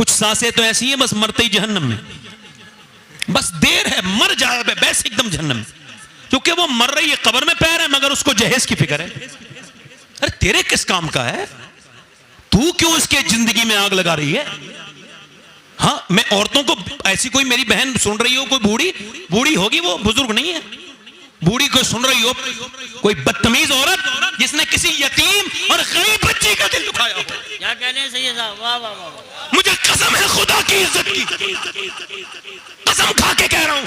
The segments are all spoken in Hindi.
कुछ सांसें तो ऐसी हैं बस मरते ही जहन्नम में, बस देर है मर जाए वैसे एकदम जहन्नम में, क्योंकि वो मर रही है, कब्र में पैर है, मगर उसको जहेज की फिक्र है। अरे तेरे किस काम का है, तू क्यों इसके जिंदगी में आग लगा रही है? हाँ, मैं औरतों को, ऐसी कोई मेरी बहन सुन रही हो, कोई बूढ़ी होगी, वो बुजुर्ग नहीं है, बूढ़ी कोई सुन रही हो, कोई बदतमीज औरत जिसने किसी यतीम और गरीब बच्ची का दिल दुखाया हो, क्या कहने हैं सैयद साहब, वाह वाह वाह, मुझे कसम है खुदा की इज्जत की, कसम खा के कह रहा हूं,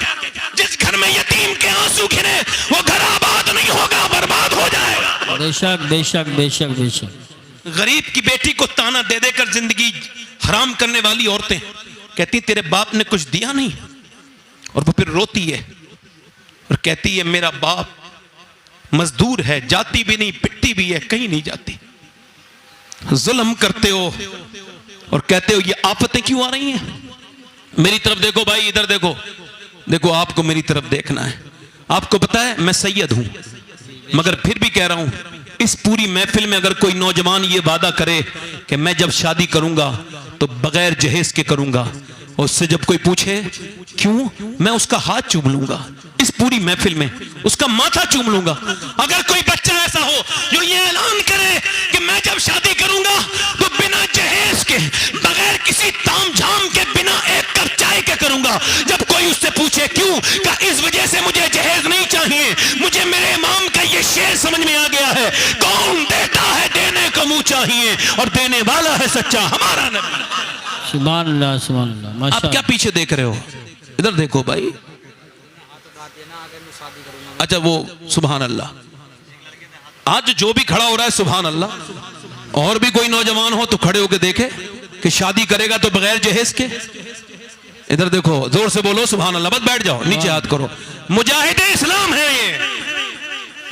जिस घर में यतीम के आंसू गिरे वो घर आबाद नहीं होगा, बर्बाद हो जाएगा। बेशक बेशक बेशक बेशक। गरीब की बेटी को ताना दे देकर जिंदगी हराम करने वाली औरतें कहती तेरे बाप ने कुछ दिया नहीं, और वो फिर रोती है और कहती है मेरा बाप मजदूर है, जाती भी नहीं, पिटती भी है, कहीं नहीं जाती। जुल्म करते हो और कहते हो ये आफतें क्यों आ रही हैं? मेरी तरफ देखो भाई, इधर देखो, देखो आपको मेरी तरफ देखना है। आपको पता है मैं सैयद हूं, मगर फिर भी कह रहा हूं, इस पूरी महफिल में अगर कोई नौजवान ये वादा करे कि मैं जब शादी करूंगा तो बगैर जहेज के करूंगा, और उससे जब कोई पूछे क्यों, मैं उसका हाथ चूम लूंगा, इस पूरी महफिल में उसका माथा चूम लूंगा। अगर कोई बच्चा ऐसा हो जो ये ऐलान करे कि मैं जब शादी करूंगा तो बिना जहेज के, बगैर किसी तामझाम के, बिना एक कप चाय के करूंगा, जब कोई उससे पूछे क्यों, का इस वजह से मुझे जहेज नहीं चाहिए, मुझे मेरे इमाम का ये शेर समझ में आ गया है, कौन देता है देने को मुंह चाहिए, और देने वाला है सच्चा हमारा नबी। सुभान अल्लाह सुभान अल्लाह, माशाअल्लाह। आप क्या पीछे देख रहे हो, इधर देखो भाई। अच्छा वो सुभान अल्लाह, आज जो भी खड़ा हो रहा है सुभान अल्लाह, और भी कोई नौजवान हो तो खड़े होकर देखे कि शादी करेगा तो बगैर जहेज के। इधर देखो, जोर से बोलो सुभान अल्लाह, बस बैठ जाओ, नीचे हाथ करो। मुजाहिदे इस्लाम है ये,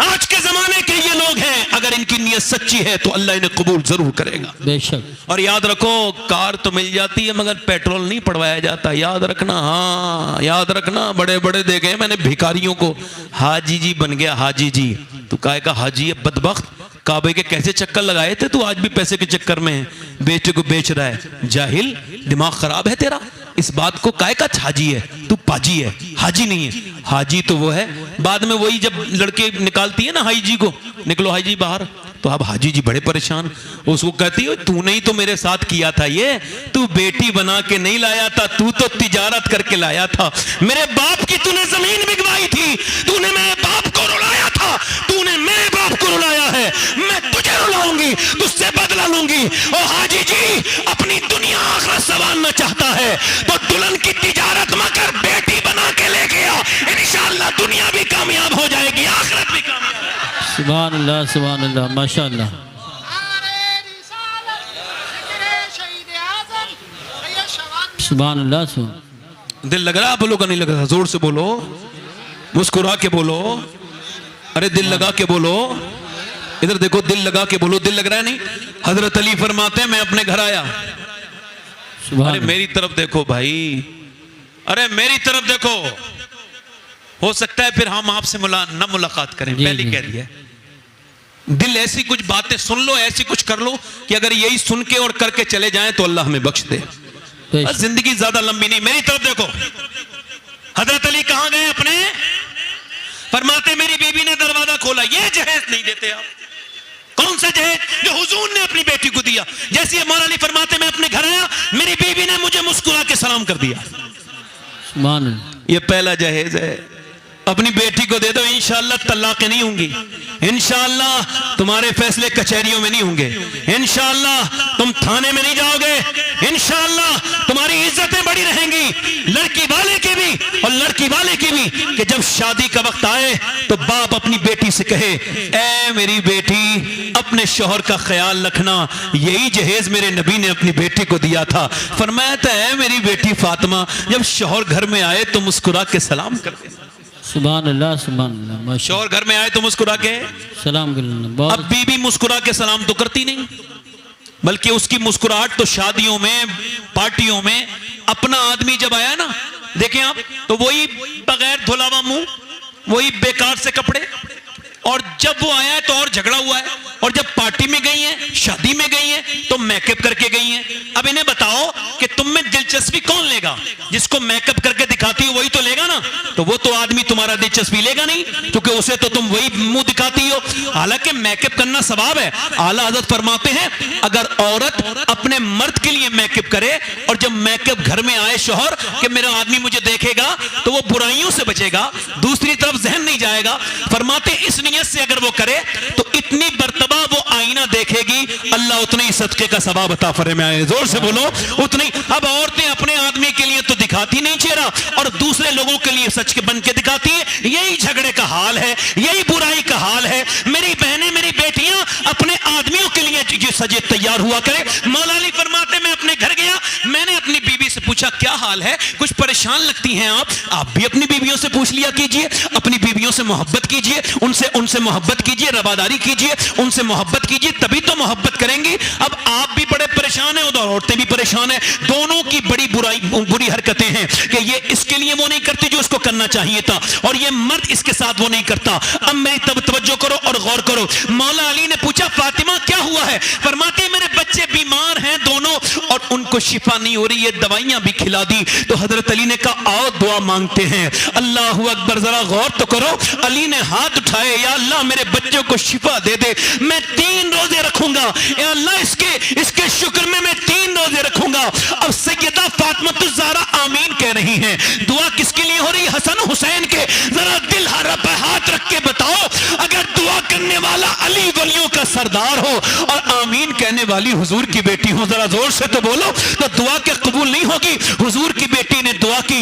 आज के जमाने के ये लोग हैं, अगर इनकी नीयत सच्ची है तो अल्लाह इन्हें कबूल जरूर करेगा बेशक। और याद रखो, कार तो मिल जाती है मगर पेट्रोल नहीं पड़वाया जाता, याद रखना। हाँ याद रखना, बड़े बड़े देखे हैं मैंने भिखारियों को, हाजी जी बन गया हाजी जी, तू काहे का हाजी है बदबख्त, काबे के कैसे चक्कर लगाए थे तू, आज भी पैसे के चक्कर में है, बेटे को बेच रहा है, जाहिल, दिमाग खराब है तेरा, इस बात को काहे का हाजी है, तू पाजी है, हाजी नहीं है। हाजी तो वो है, बाद में वही जब लड़के निकालती है ना हाई जी को, निकलो हाई जी बाहर, तो अब हाजी जी बड़े परेशान, उसको कहती है तूने ही तो मेरे साथ किया था ये, तू बेटी बना के नहीं लाया था, तू तो तिजारत करके लाया था, मेरे बाप की तूने जमीन बिकवाई थी, तूने मेरे बाप को रुलाया था, तूने मेरे बाप को रुलाया है, मैं तुझे रुलाऊंगी, तुझसे बदला लूंगी। और हाजी जी अपनी दुनिया आखिरत संवारना चाहता है तो दुल्हन की तिजारत मत कर, बेटी बना के ले गया, इंशाअल्लाह दुनिया भी कामयाब हो जाएगी, आखिरत भी कामयाब। सुभान अल्लाह माशाअल्लाह। सुभान अल्लाह सुभान। दिल लग रहा, बोलो का नहीं लग रहा, जोर से बोलो, मुस्कुरा के बोलो, अरे दिल लगा के बोलो, इधर देखो, दिल लगा के बोलो, दिल लग रहा है नहीं। हजरत अली फरमाते हैं मैं अपने घर आया, अरे मेरी तरफ देखो भाई, अरे मेरी तरफ देखो, हो सकता है फिर हम आपसे ना मुलाकात करें, पहले कह दिया। दिल ऐसी कुछ बातें सुन लो, ऐसी कुछ कर लो कि अगर यही सुन के और करके चले जाएं तो अल्लाह हमें बख्श दे। जिंदगी ज्यादा लंबी नहीं। मेरी तरफ देखो, हजरत अली कहां गए अपने, फरमाते मेरी बीबी ने दरवाजा खोला, ये जहेज नहीं देते आप, कौन सा जहेज जो हुजूर ने अपनी बेटी को दिया। जैसे मौला अली फरमाते मैं अपने घर आया, मेरी बीबी ने मुझे मुस्कुरा के सलाम कर दिया, ये पहला जहेज है। अपनी बेटी को दे दो, इंशाअल्लाह तलाक़ें नहीं होंगी, इंशाअल्लाह तुम्हारे फैसले कचहरियों में नहीं होंगे, इंशाअल्लाह तुम थाने में नहीं जाओगे, इंशाअल्लाह तुम्हारी इज्जतें बड़ी रहेंगी, लड़की वाले की भी और लड़की वाले की भी, कि जब शादी का वक्त आए तो बाप अपनी बेटी से कहे ऐ मेरी बेटी अपने शौहर का ख्याल रखना, यही जहेज मेरे नबी ने अपनी बेटी को दिया था। फरमाया था ऐ मेरी बेटी फातिमा, जब शौहर घर में आए तो मुस्कुरा के सलाम कर देना। सुभान अल्लाह। शौहर घर में आए तो मुस्कुरा के सलाम करना। अब बीबी मुस्कुरा के सलाम तो करती नहीं, बल्कि उसकी मुस्कुराहट तो शादियों में, पार्टियों में, अपना आदमी जब आया ना, देखें आप, तो वही बगैर धुलावा मुंह, वही बेकार से कपड़े, और जब वो आया है तो और झगड़ा हुआ है, और जब पार्टी में गई हैं, शादी में गई हैं, तो मेकअप करके गई हैं। अब इन्हें बताओ कि तुम में दिलचस्पी कौन लेगा? जिसको मेकअप करके दिखाती हो वही तो लेगा ना। तो वो तो आदमी तुम्हारा दिलचस्पी लेगा नहीं, क्योंकि उसे तो तुम वही मुंह दिखाती हो। हालांकि मेकअप करना सवाब है। आला हज़रत फरमाते हैं अगर औरत अपने मर्द के लिए मेकअप करे और जब मेकअप घर में आए शौहर कि मेरा आदमी मुझे देखेगा, तो वो बुराइयों से बचेगा, दूसरी तरफ जहन नहीं जाएगा। फरमाते इस नियत से अगर वो करे तो इतनी बर्तबा वो आईना देखेगी, अल्लाह उतने ही सदके का सवाब अता फरमाए। जोर से बोलो उतनी। अब औरतें अपने आदमी के लिए तो दिखाती नहीं चेहरा, और दूसरे लोगों के लिए सच के बन के दिखाती है। यही झगड़े का हाल है, यही बुराई का हाल है। मेरी बहनें, मेरी बेटियां अपने आदमियों के लिए जो सजे तैयार हुआ करे। मौला अली फरमाते मैं अपने घर गया, मैंने अपनी बीवी से पूछा क्या हाल है, कुछ परेशान लगती हैं आप भी अपनी बीवियों से पूछ लिया कीजिए, अपनी बीवियों से मोहब्बत कीजिए, उनसे मोहब्बत कीजिए, रवादारी कीजिए, उनसे मोहब्बत कीजिए, तभी तो मोहब्बत करेंगी। अब आप भी बड़े परेशान हैं, उधर औरतें भी परेशान हैं, दोनों की बड़ी बुरी हरकतें हैं कि ये इसके लिए वो नहीं करती जो उसको करना चाहिए था, और ये मर्द इसके साथ वो नहीं करता। अब मेरी तवज्जो करो और गौर करो। मौला अली ने पूछा फातिमा क्या हुआ है? फरमाते मेरे बच्चे बीमार हैं दोनों और उनको शिफा नहीं हो रही है, दवाइयां भी खिला दी। तो हजरत अली ने कहा आओ दुआ मांगते हैं। अल्लाह अकबर, जरा गौर तो करो। अली ने हाथ उठाए, या अल्लाह मेरे बच्चों को शिफा दे दे, मैं 3 रोजे रखूंगा, या अल्लाह इसके शुक्र में मैं 3 रोजे रखूंगा। अब सैयदा फातिमा ज़हरा आमीन कह रही हैं। दुआ किसके लिए हो रही? हसन हुसैन के। जरा दिल पे हाथ रख के बताओ, अगर दुआ करने वाला अली वलियों का सरदार हो और आमीन कहने वाली हुजूर की बेटी हो, जरा जोर से तो बोलो, तो दुआ क्या कबूल नहीं होगी? हुजूर की बेटी ने दुआ की,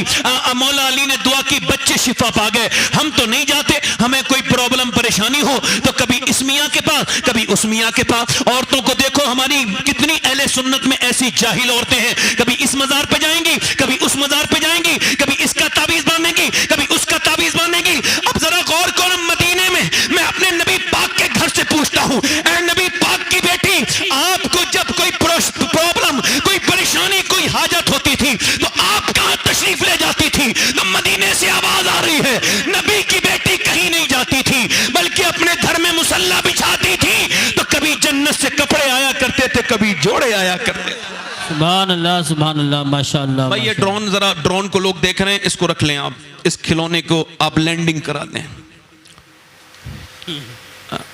मौला अली ने दुआ की, बच्चे शिफा पा गए। हम तो नहीं जाते, हमें कोई प्रॉब्लम परेशानी हो तो कभी इस मियां के पास, कभी उस मियां के पास। औरतों को देखो, हमारी कितनी अहले सुन्नत में ऐसी जाहिल औरतें हैं, कभी इस मजार पे जाएंगी, कभी उस मजार पे जाएंगी, कभी इसका ताबीज बांधेंगी, कभी उसका ताबीज बांधेंगी। अब जरा गौर करो, मदीने में मैं अपने नबी पाक के घर से पूछता हूं, ऐ नबी पाक की बेटी, आपको जब कोई प्रॉब्लम, कोई परेशानी, कोई हाजत होती थी तो आप कहां तशरीफ ले जाती थी? तो मदीने से आवाज आ रही है, नबी की बेटी कहीं नहीं जाती थी, बल्कि अपने घर में मुसल्ला बिछाती थी। तो कभी जन्नत से कपड़े आया करते थे, कभी जोड़े आया करते थे। सुभान अल्लाह, माशाअल्लाह। भाई ये ड्रोन, जरा ड्रोन को लोग देख रहे हैं, इसको रख लें आप, इस खिलौने को आप लैंडिंग करा दें।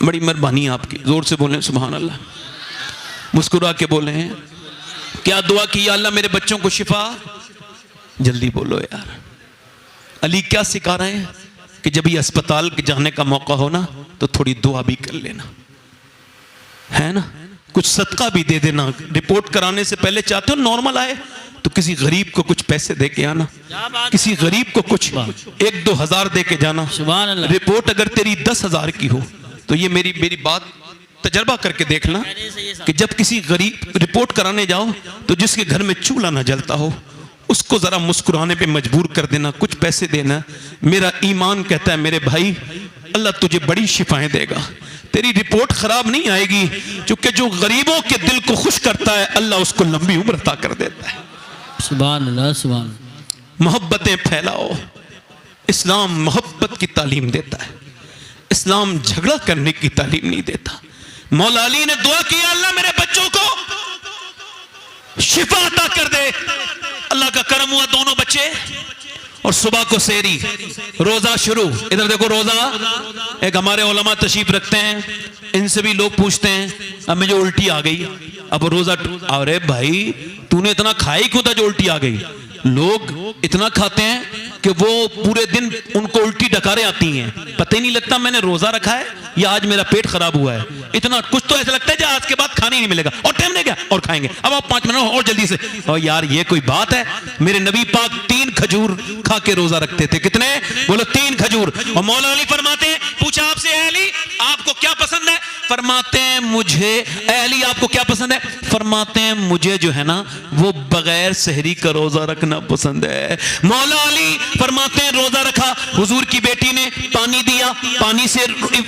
बड़ी मेहरबानी आपकी, जोर से बोलें सुभान अल्लाह, मुस्कुरा के बोले हैं। क्या दुआ की? या अल्लाह मेरे बच्चों को शिफा, जल्दी बोलो यार। अली क्या सिखा रहे हैं कि जब ये अस्पताल जाने का मौका हो ना तो थोड़ी दुआ भी कर लेना, है ना, कुछ सदका भी दे देना। रिपोर्ट कराने से पहले चाहते हो नॉर्मल आए तो किसी गरीब को कुछ पैसे दे के आना, किसी गरीब को कुछ 1-2 हज़ार दे के जाना। रिपोर्ट अगर तेरी 10,000 की हो तो ये मेरी बात तजर्बा करके देखना कि जब किसी गरीब रिपोर्ट कराने जाओ तो जिसके घर में चूल्हा ना जलता हो उसको जरा मुस्कुराने पे मजबूर कर देना, कुछ पैसे देना। मेरा ईमान कहता है मेरे भाई, अल्लाह तुझे बड़ी शिफाएं देगा, तेरी रिपोर्ट खराब नहीं आएगी, क्योंकि जो गरीबों के दिल को खुश करता है अल्लाह उसको लंबी उम्र अता कर देता है। सुभान अल्लाह, सुभान। मोहब्बतें फैलाओ, इस्लाम मोहब्बत की तालीम देता है, इस्लाम झगड़ा करने की तालीम नहीं देता। मौला अली ने दुआ की, अल्लाह मेरे बच्चों को शिफा अता कर दे। अल्लाह का करम हुआ, दोनों बच्चे, और सुबह को सेरी, रोजा शुरू। इधर देखो रोजा, एक हमारे उलमा तशरीफ रखते हैं, इनसे भी लोग पूछते हैं अब मुझे उल्टी आ गई, अब रोजा। अरे भाई तूने इतना खाई क्यों था जो उल्टी आ गई? लोग इतना खाते हैं कि वो पूरे दिन उनको उल्टी डकारें आती हैं, पता ही नहीं लगता मैंने रोजा रखा है या आज मेरा पेट खराब हुआ है। इतना कुछ तो ऐसा लगता है आज के बाद खाने नहीं मिलेगा, और टाइम नहीं गया और खाएंगे, अब आप 5 मिनट और जल्दी से। और यार ये कोई बात है? मेरे नबी पाक 3 खजूर खा के रोजा रखते थे। कितने? बोलो 3 खजूर। और मौला अली फरमाते हैं, पूछा आपसे अली आपको क्या पसंद है? फरमाते हैं मुझे, अली आपको क्या पसंद है? फरमाते हैं मुझे जो है ना वो बगैर सहरी का रोजा रखना पसंद है। मौला अली फरमाते हैं रोजा रखा, हुजूर की बेटी ने पानी दिया, पानी से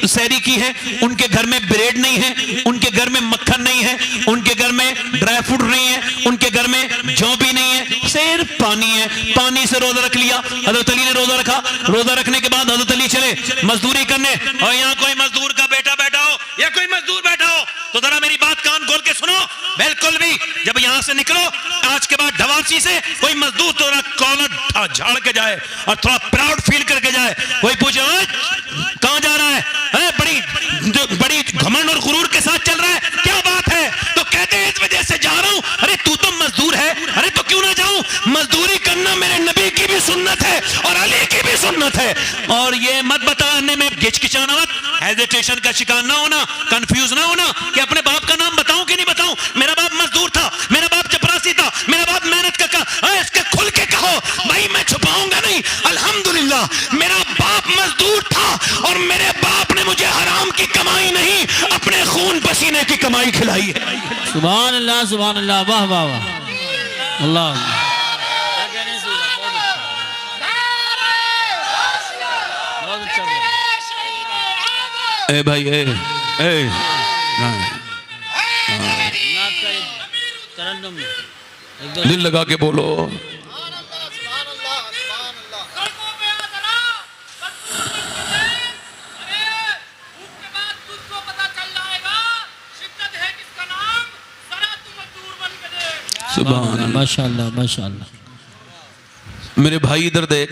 सहरी की है, उनके घर में ब्रेड नहीं है, उनके घर में मक्खन नहीं है, उनके घर में ड्राई फ्रूट नहीं है, उनके घर में जौ भी नहीं है, सिर्फ पानी है, पानी से रोजा रख लिया। हजरत अली ने रोजा रखा, रोजा रखने के बाद हजरत अली चले मजदूरी करने। और यहाँ कोई मजदूर का बेटा बैठा हो या कोई मजदूर बैठा हो तो जरा मेरी बात कान खोल के सुनो। बिल्कुल भी जब यहाँ से निकलो आज के बाद ढवासी से कोई मजदूर तो कॉलर झाड़ के जाए और थोड़ा प्राउड फील करके जाए। कोई पूछे कहाँ जा रहा है, बड़ी घमंड और गुरूर के साथ चल रहा है, क्या बात है? तो कहते हैं इस वजह से जा रहा हूं। अरे तू तो मजदूर है, अरे तो क्यों ना जाऊं? मजदूरी करना मेरे नबी की भी सुन्नत है और अली की भी सुन्नत है। और ये मत बताने में हिचकिचाना मत, हेजिटेशन का शिकार ना होना, कंफ्यूज ना होना कि अपने बाप का नाम बताऊं कि नहीं बताऊं। मेरा बाप मजदूर था, मेरा बाप चपरासी था, मेरा बाप मेहनत का इसके खुल के कहो भाई, मैं छुपाऊंगा नहीं। अल्हम्दुलिल्लाह मेरा बाप मजदूर था और मेरे बाप ने मुझे हराम की कमाई नहीं, अपने खून पसीने की कमाई खिलाई है। सुभान अल्लाह, वाह वाह वाह, अल्लाह। ए भाई ए दिल लगा के बोलो। सुभान माशाअल्लाह माशाअल्लाह। मेरे भाई इधर देख,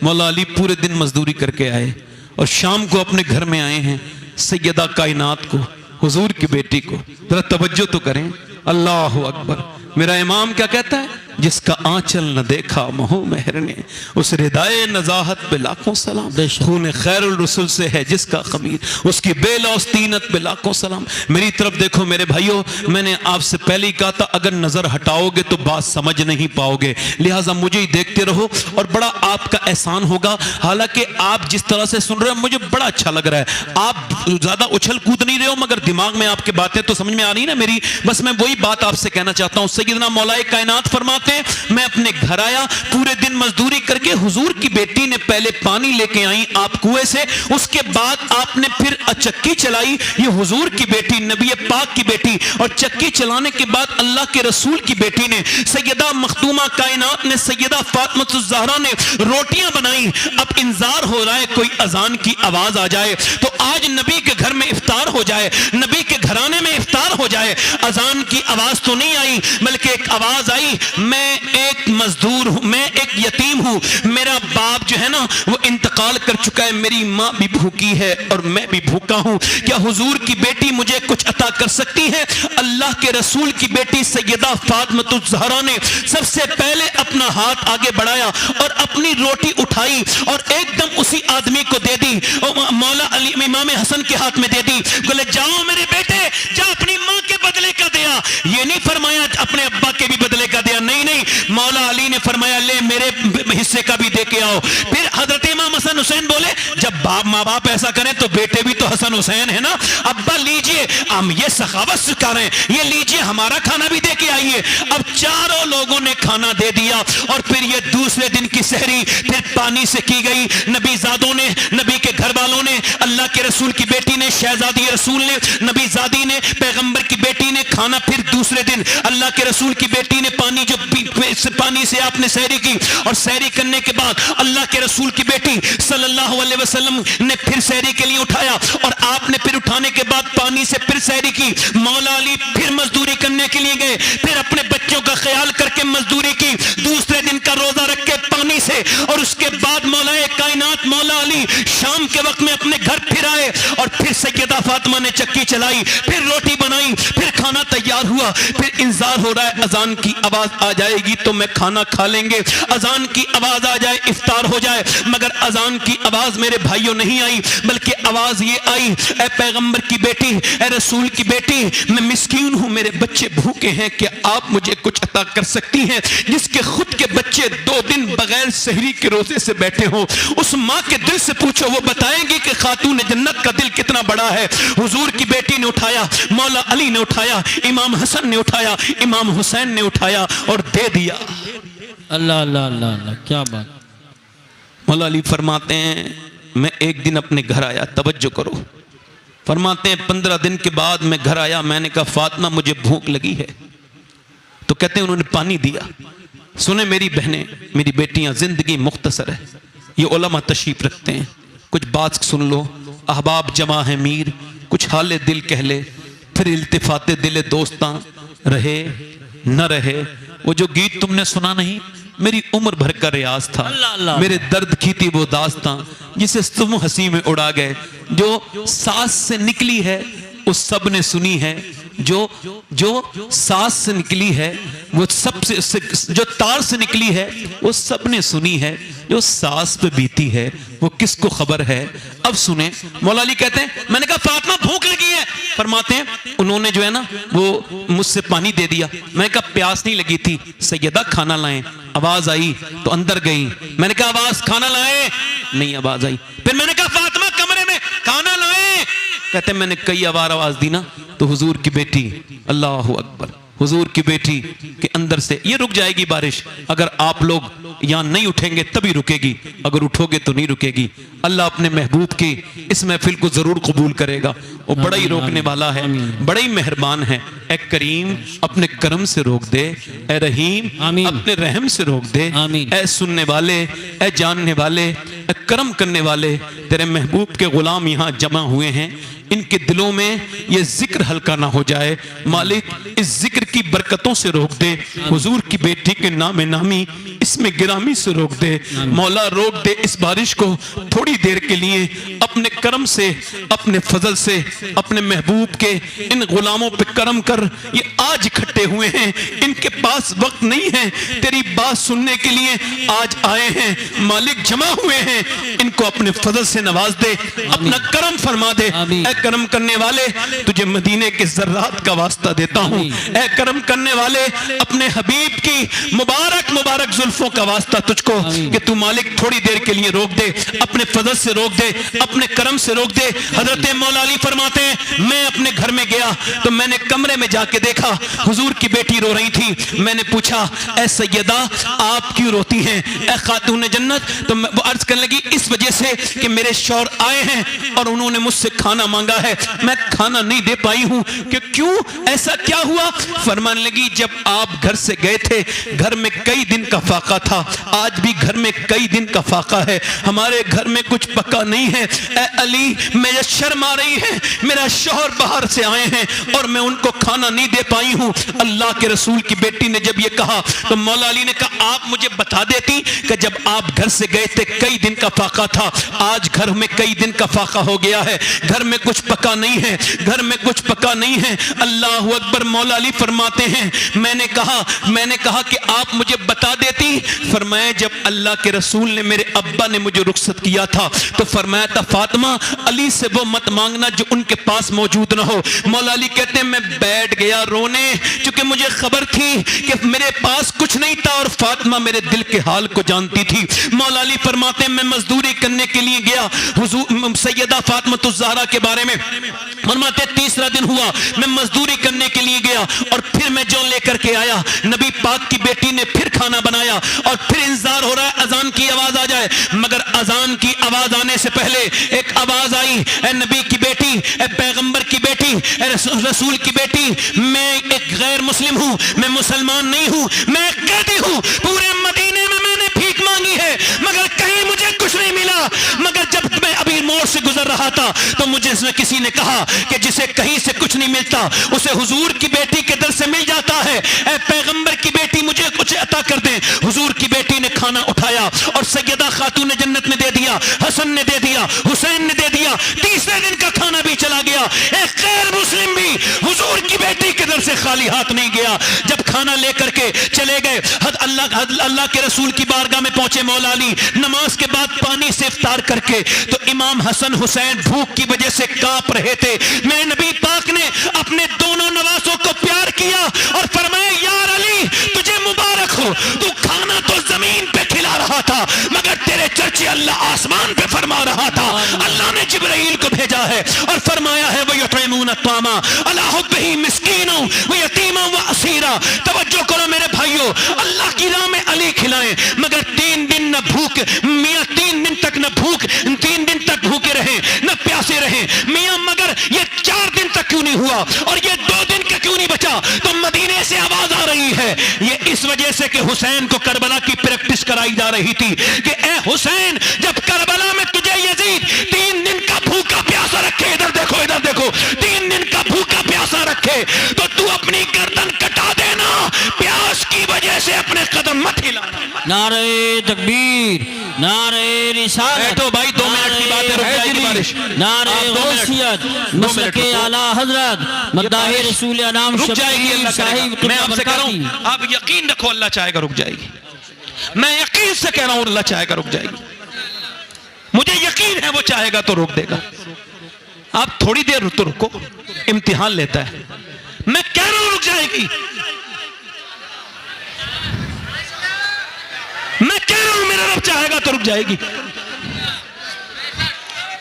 मौला अली पूरे दिन मजदूरी करके आए और शाम को अपने घर में आए हैं सैयदा कायनात को, हुजूर की बेटी को। जरा तवज्जो तो करें, अल्लाह अकबर। मेरा इमाम क्या कहता है? जिसका आंचल न देखा महू मेहर ने, उस रिदाए नजाहत पे लाखों सलाम। खून खैरुल रसूल से है जिसका खमीर, उसकी बेलौस्तीनत पे लाखों सलाम। मेरी तरफ देखो मेरे भाइयों, मैंने आपसे पहले ही कहा था अगर नजर हटाओगे तो बात समझ नहीं पाओगे, लिहाजा मुझे ही देखते रहो और बड़ा आपका एहसान होगा। हालांकि आप जिस तरह से सुन रहे हो मुझे बड़ा अच्छा लग रहा है। आप ज्यादा उछल कूद नहीं रहे हो मगर दिमाग में आपके बातें तो समझ में आ रही ना मेरी। बस मैं वही बात आपसे कहना चाहता हूं। सैयदना मौलाए कायनात फरमाते, मैं अपने घर आया, पूरे दिन मजदूरी करके हुजूर की बेटी ने पहले पानी लेके आई आप कुएं से, उसके बाद आपने फिर चक्की चलाई। ये हुजूर की बेटी, नबी पाक की बेटी, और चक्की चलाने के बाद अल्लाह के रसूल की बेटी ने, सैयदा मखदूमा कायनात ने, सैयदा फातिमा ज़हरा ने रोटियां बनाई। अब इंतजार हो रहा है कोई अजान की आवाज आ जाए तो आज नबी के घर में इफ्तार हो जाए, नबी के घराने में इफ्तार हो जाए। अजान की आवाज तो नहीं आई बल्कि एक आवाज आई, मैं एक मजदूर हूं, मैं एक यतीम हूं, मेरा बाप जो है ना वो इंतकाल कर चुका है, मेरी माँ भी भूखी है और मैं भी भूखा हूं, क्या हुजूर की बेटी मुझे कुछ अता कर सकती है? अल्लाह के रसूल की बेटी सैयदा फातिमा ज़हरा ने सबसे पहले अपना हाथ आगे बढ़ाया और अपनी रोटी उठाई और एकदम उसी आदमी को दे दी, मौला अली इमाम हसन के हाथ में दे दी। बोले जाओ मेरे बेटे, जा अपनी माँ के बदले का दिया। ये नहीं फरमाया अपने अब्बा के भी बदले का दिया, नहीं नहीं, मौला अली ने फरमाया ले मेरे हिस्से का भी दे के आओ। फिर हजरत इमाम हसन हुसैन बोले जब बाप माँ बाप ऐसा करें तो बेटे भी तो हसन हुसैन है ना, अब्बा लीजिए, हम ये सखावत सिखा रहे हैं, ये लीजिए हमारा खाना भी दे के आइए। अब चारों लोगों ने खाना दे दिया और फिर ये दूसरे दिन की सहरी फिर पानी से की गई। नबी ज़ादों ने, नबी के घर वालों ने, अल्लाह के रसूल की बेटी ने, शहजादी रसूल ने, नबी ज़ादी ने, पैगंबर की बेटी ने खाना फिर दूसरे दिन अल्लाह के रसूल की बेटी ने पानी जो पानी से आपने सहरी की और सहरी करने के बाद अल्लाह के रसूल की बेटी सल्लल्लाहु अलैहि वसल्लम ने फिर सहरी के लिए उठाया और आपने फिर उठाने के बाद पानी से फिर सहरी की। मौला अली फिर मजदूरी करने के लिए गए, फिर अपने बच्चों का ख्याल करके मजदूरी की, दूसरे दिन का रोजा रख के पानी से, और उसके बाद मौलाए कायनात मौला अली शाम के वक्त में अपने घर फिर आए और फिर सैयदा फातिमा ने चक्की चलाई, फिर रोटी बनाई, फिर खाना तैयार हुआ। फिर इंतजार हो रहा है अजान की आवाज आ जाएगी तो मैं खाना खा लेंगे, अजान की आवाज आ जाए इफ्तार हो जाए, मगर अजान की आवाज मेरे भाइयों नहीं आई बल्कि आवाज ये आई, ए पैगंबर की बेटी, ए रसूल की बेटी, मैं मिस्कीन हूं, मेरे बच्चे भूखे हैं, क्या आप मुझे कुछ अता कर सकती हैं? जिसके खुद के बच्चे 2 दिन बगैर सहरी के रोजे से बैठे हो, उस माँ के दिल से पूछो, वो बताएंगी कि खातून जन्नत का दिल कितना बड़ा है। हुजूर की बेटी ने उठाया, मौला अली ने उठाया, इमाम हसन ने उठाया, इमाम हुसैन ने उठाया और दे दिया। अल्लाह अल्लाह अल्लाह अल्लाह, क्या बात। मौला अली फरमाते हैं मैं एक दिन अपने घर आया, तवज्जो करो, फरमाते हैं 15 दिन के बाद मैं घर आया, मैंने कहा फातिमा मुझे भूख लगी है, तो कहते हैं उन्होंने पानी दिया। सुने मेरी बहनें, मेरी बेटियां, जिंदगी मुख्तसर है। ये उलमा तशरीफ रखते हैं, कुछ बात सुन लो। अहबाब जमा है मीर, कुछ हाले दिल कह ले, फिर इल्तिफाते दिले दोस्तां रहे न रहे। वो जो गीत तुमने सुना नहीं, मेरी उम्र भर का रियाज था। अल्लाह अल्लाह। मेरे दर्द की थी वो दास्तां, जिसे तुम हंसी में उड़ा गए। जो सांस से निकली है उस सब ने सुनी है, जो सांस से निकली है वो सबसे, जो तार से निकली है वो सब ने सुनी है। जो सांस पे बीती है वो किसको खबर है। अब सुने, मौला अली कहते हैं, मैंने कहा फातिमा भूख लगी है। फरमाते हैं उन्होंने जो है ना वो मुझसे पानी दे दिया। मैंने कहा प्यास नहीं लगी थी। सैयदा खाना लाएं। आवाज आई तो अंदर गई। मैंने कहा आवाज खाना लाएं, नहीं आवाज आई। फिर मैंने कहा फातिमा कमरे में खाना लाएं। कहते मैंने कई बार आवाज दी ना, तो हुजूर की बेटी, अल्लाह अकबर, हुजूर की बेटी के अंदर से ये रुक जाएगी बारिश। अगर आप लोग यहां नहीं उठेंगे तभी रुकेगी, अगर उठोगे तो नहीं रुकेगी। अल्लाह अपने महबूब की इस महफिल को जरूर कबूल करेगा। वो बड़ा ही रोकने वाला है, बड़ा ही मेहरबान है। ए करीम अपने करम से रोक दे, ए रहीम अपने रहम से रोक दे। ए सुनने वाले, ए जानने वाले, ए करम करने वाले, तेरे महबूब के गुलाम यहाँ जमा हुए हैं, इनके दिलों में ये जिक्र हल्का ना हो जाए। मालिक इस जिक्र की बरकतों से रोक दे। हुजूर की बेटी के नाम नामी इसमें गिरामी से रोक दे। मौला रोक दे इस बारिश को थोड़ी देर के लिए, अपने करम से, अपने फजल से, अपने महबूब के इन गुलामों पे करम कर। ये आज इकट्ठे हुए हैं, इनके पास वक्त नहीं है, तेरी बात सुनने के लिए आज आए हैं। मालिक जमा हुए हैं, इनको अपने फजल से नवाज दे, अपना करम फरमा दे। ऐ करम करने वाले, तुझे मदीने के ज़र्रात का वास्ता देता हूँ। ऐ करम करने वाले, अपने हबीब की मुबारक मुबारक जुल्फों का वास्ता तुझको कि तू मालिक थोड़ी देर के लिए रोक दे, अपने फजल से रोक दे, अपने करम से रोक दे। हजरत मौला अली फरमाते हैं, मैं अपने घर में गया तो मैंने कमरे में जाके देखा हुजूर की बेटी रो रही थी। मैंने पूछा, ऐ सैयदा आप क्यों रोती हैं, ऐ खातून जन्नत? तो वो अर्ज करने लगी, इस वजह से कि मेरे शौहर आए हैं और उन्होंने मुझसे खाना मांगा है, मैं खाना नहीं दे पाई हूं। कि क्यों, ऐसा क्या हुआ? फरमाने लगी, जब आप घर से गए थे घर में कई दिन का फाका था, आज भी घर में कई दिन का फाका है, हमारे घर में कुछ पका नहीं है। ऐ अली मुझे शर्म आ रही है, मेरा शौहर बाहर से आए हैं और मैं उनको खाना नहीं दे पाई हूं। अल्लाह के रसूल की बेटी ने जब ये कहा तो मौला अली ने कहा, आप मुझे बता देती कि जब आप घर से गए थे कई दिन का फाका था, आज घर में कई दिन का फाका हो गया है, घर में कुछ पका नहीं है, घर में कुछ पका नहीं है। अल्लाह अकबर। मौला अली फरमाते हैं, मैंने कहा कि आप मुझे बता देती। फरमाया, जब अल्लाह के रसूल ने, मेरे अब्बा ने मुझे रुखसत किया था तो फरमाया था, फातिमा अली से वो मत मांगना जो उनके पास मौजूद ना हो। मौला अली कहते हैं, मैं बैठ गया रोने, क्योंकि मुझे खबर थी कि मेरे पास कुछ नहीं था और फातिमा मेरे दिल के हाल को जानती थी। मौला अली फरमाते हैं, मैं मजदूरी करने के लिए गया। हुजूर सैयदा फातिमा ज़हरा के बारे में फरमाते, तीसरा दिन हुआ, मैं मजदूरी करने के लिए गया और फिर मैं जो लेकर के आया, नबी पाक की बेटी ने फिर खाना बनाया और फिर इंतजार हो रहा है अजान की आवाज आ जाए, मगर अजान की आवाज आने से पहले एक आवाज आई, ए नबी की बेटी, ए पैगंबर की बेटी, ए रसूल की बेटी, मैं एक गैर मुस्लिम हूं, मैं मुसलमान नहीं हूं, मैं एक कैदी हूं। पूरे मदीने में मैंने भीख मांगी है मगर कहीं मुझे कुछ नहीं मिला। मगर जब मैं अभी मोड़ से गुजर रहा था तो मुझे किसी ने कहा कि जिसे कहीं से कुछ नहीं मिलता उसे हुजूर की बेटी के दर से मिल जाता है। ए पैगंबर की बेटी, मुझे कुछ अता कर दे। हुजूर की बेटी ने खाना उठाया और सैयदा खातून जन्नत ने दे दिया, हसन ने दे दिया, हुसैन ने दे दिया। तीसरे दिन का खाना भी चला गया। एक गैर मुस्लिम भी हुजूर की बेटी के दर से खाली हाथ नहीं गया। जब खाना लेकर के चले गए, अल्लाह के रसूल की बारगाह में पहुंचे मौला अली, नमाज के बाद पानी से इफ्तार करके, तो इमाम हसन हुसैन भूख की वजह से कांप रहे थे। मेरे नबी पाक ने अपने दोनों नवासों को प्यार किया और फरमाया, यार अली तुझे मुबारक हो, तू खाना तो जमीन पे खिला रहा था मगर तेरे चर्चे अल्लाह आसमान पे फरमा रहा था। अल्लाह ने जिब्राइल को भेजा है और फरमाया है, वो युतइमून अत्तामा अला हुब्बिही मिस्कीना व यतीमा व असीरा। तवज्जो करो मेरे भाइयों, अल्लाह की राह में अली खिलाएं मगर 3 दिन न भूख, मियां 3 दिन तक न भूख, 3 दिन तक भूखे रहे न प्यासे रहे मियां, मगर ये 4 दिन तक क्यों नहीं हुआ और ये 2 दिन का क्यों नहीं बचा? तो मदीना सीने से आवाज आ रही है, ये इस वजह से कि हुसैन को करबला की प्रैक्टिस कराई जा रही थी कि ए हुसैन, जब करबला में तुझे यजीद 3 दिन का भूखा प्यासा रखे, इधर देखो 3 दिन का भूखा प्यासा रखे, तो तू अपनी गर्दन कटा देना, प्यास की वजह से अपने कदम मत हिलाना। नारे तकबीर, नारे रिसालत, तो भाई 2 मिनट की बात है, रुक जाएगी बारिश। नारे गौसियत, मसलके आला हजरत, मद्दाहे रसूल अनाम रुक जाएगी शबीर अल्लाह साहिब करेगा। मैं आपसे कह रहा बरकाती। हूं, आप यकीन रखो अल्लाह चाहेगा रुक जाएगी। मैं यकीन से कह रहा हूं अल्लाह चाहेगा रुक जाएगी। मुझे यकीन है वो चाहेगा तो रोक देगा। आप थोड़ी देर तो रुको, इम्तिहान लेता है। मैं कह रहा हूं रुक जाएगी। मैं कह रहा हूं मेरा रब चाहेगा तो रुक जाएगी।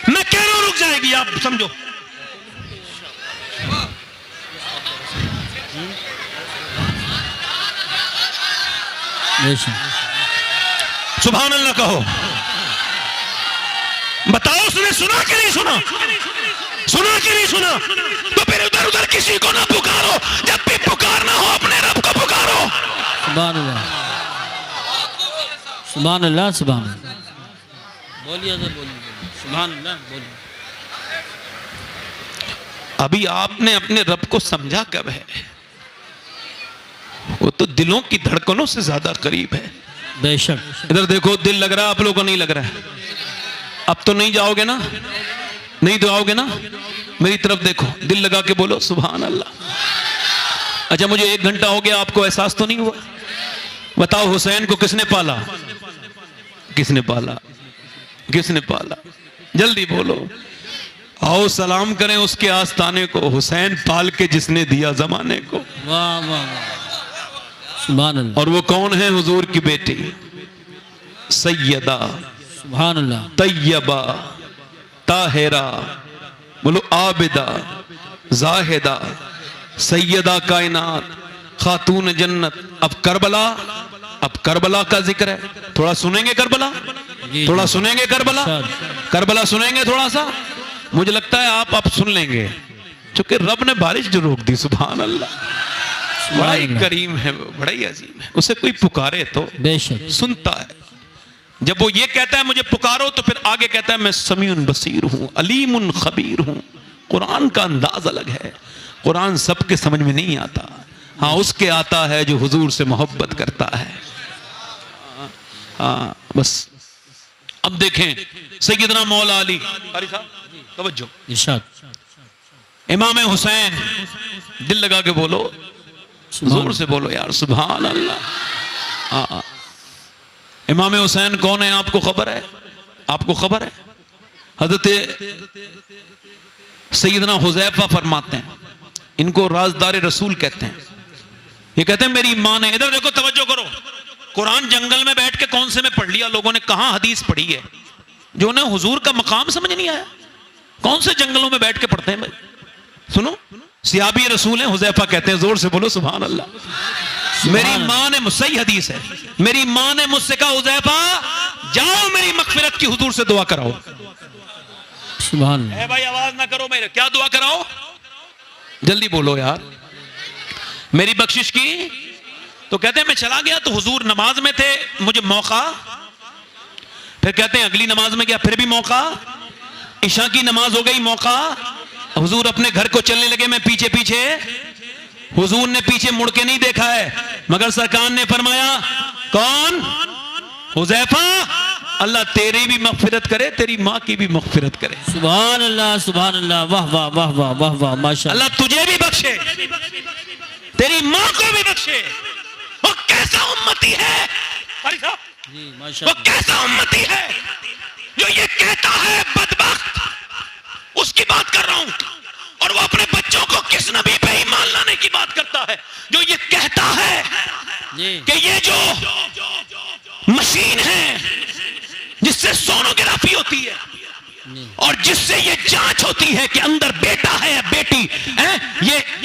मैं कह रहा हूं रुक जाएगी, आप समझो। सुभान अल्लाह कहो। बताओ उसने सुना कि नहीं सुना? सुना कि नहीं सुना? तो फिर उधर उधर किसी को ना पुकारो, जब भी पुकारना हो अपने रब को पुकारो। सुभान अल्लाह, सुभान अल्लाह, सुभान अल्लाह। बोलिए तो बोलिए, सुभान अल्लाह बोलिए। अभी आपने अपने रब को समझा कब है? वो तो दिलों की धड़कनों से ज्यादा करीब है। बेशक। इधर देखो, दिल लग रहा है, आप लोगों को नहीं लग रहा है? अब तो नहीं जाओगे ना? नहीं तो आओगे ना? मेरी तरफ देखो, दिल लगा के बोलो सुभान अल्लाह। अच्छा, मुझे 1 घंटा हो गया, आपको एहसास तो नहीं हुआ? बताओ हुसैन को किसने पाला? किसने पाला? किसने पाला? जल्दी बोलो। आओ सलाम करें उसके आस्ताने को, हुसैन पाल के जिसने दिया जमाने को। वाह वाह वाह, सुभान अल्लाह। और वो कौन है? हुजूर की बेटी सैयदा, सुभान अल्लाह। तैयबा, ताहिरा, बोलो आबिदा, जाहिदा, सैयदा कायनात, खातून जन्नत। अब करबला का जिक्र है, थोड़ा सुनेंगे करबला? थोड़ा सुनेंगे करबला? करबला सुनेंगे थोड़ा सा? मुझे लगता है आप अब सुन लेंगे, क्योंकि रब ने बारिश जो रोक दी। सुभान अल्लाह, बड़ा ही करीम है, बड़ा ही अजीम है। उसे कोई पुकारे तो बेशक सुनता है। जब वो ये कहता है मुझे पुकारो, तो फिर आगे कहता है मैं समीउन बसीर हूं, अलीमुन खबीर हूं। कुरान का अंदाज अलग है। कुरान सबके समझ में नहीं आता, हाँ उसके आता है जो हुजूर से मोहब्बत करता है। हाँ बस। अब देखें सैयदना मौला अली, अली साहब तवज्जो, इरशाद। इमाम हुसैन, दिल लगा के बोलो, जोर से बोलो यार सुभान अल्लाह। इमाम हुसैन कौन है? आपको खबर है? आपको खबर है? हजरत सैयदना हुज़ैफा फरमाते हैं, इनको राजदार रसूल कहते हैं। ये कहते हैं मेरी मां ने, इधर देखो तवज्जो करो, कुरान जंगल में बैठ के कौन से में पढ़ लिया लोगों ने, कहां हदीस पढ़ी है? जो उन्हें हुजूर का मकाम समझ नहीं आया, कौन से जंगलों में बैठ के पढ़ते हैं भाई? सुनो, सियाबी रसूल हैं, हुज़ैफा कहते हैं, जोर से बोलो सुभान अल्लाह। मेरी मां ने, सही हदीस है, मेरी मां ने मुझसे कहा हुज़ैफा जाओ मेरी मगफिरत की हुजूर से दुआ कराओ। सुभान अल्लाह। भाई आवाज ना करो, मेरे क्या दुआ कराओ? जल्दी बोलो यार। मेरी बख्शिश की। तो कहते हैं मैं चला गया तो हुजूर नमाज में थे, मुझे मौका। फिर कहते हैं अगली नमाज में गया, फिर भी मौका। इशा की नमाज हो गई, मौका। हुजूर अपने घर को चलने लगे, मैं पीछे पीछे। हुजूर ने पीछे मुड़ के नहीं देखा है, मगर सरकार ने फरमाया कौन? हुज़ैफा, अल्लाह तेरी भी मगफिरत करे, तेरी माँ की भी मगफिरत करे। सुभान अल्लाह, सुभान अल्लाह। वाह वाह वाह वाह वाह वाह, माशाअल्लाह। अल्लाह तुझे भी बख्शे, तेरी माँ को भी बख्शे। वो कैसा उम्मती है जी, वो माशाअल्लाह। कैसा उम्मती है जो ये कहता है बदबख्त, उसकी बात कर रहा हूं। और वो अपने बच्चों को किस नबी पे ईमान लाने की बात करता है, जो ये कहता है कि ये जो मशीन है जिससे सोनोग्राफी होती है और जिससे ये जांच होती है कि अंदर बेटा है या बेटी है,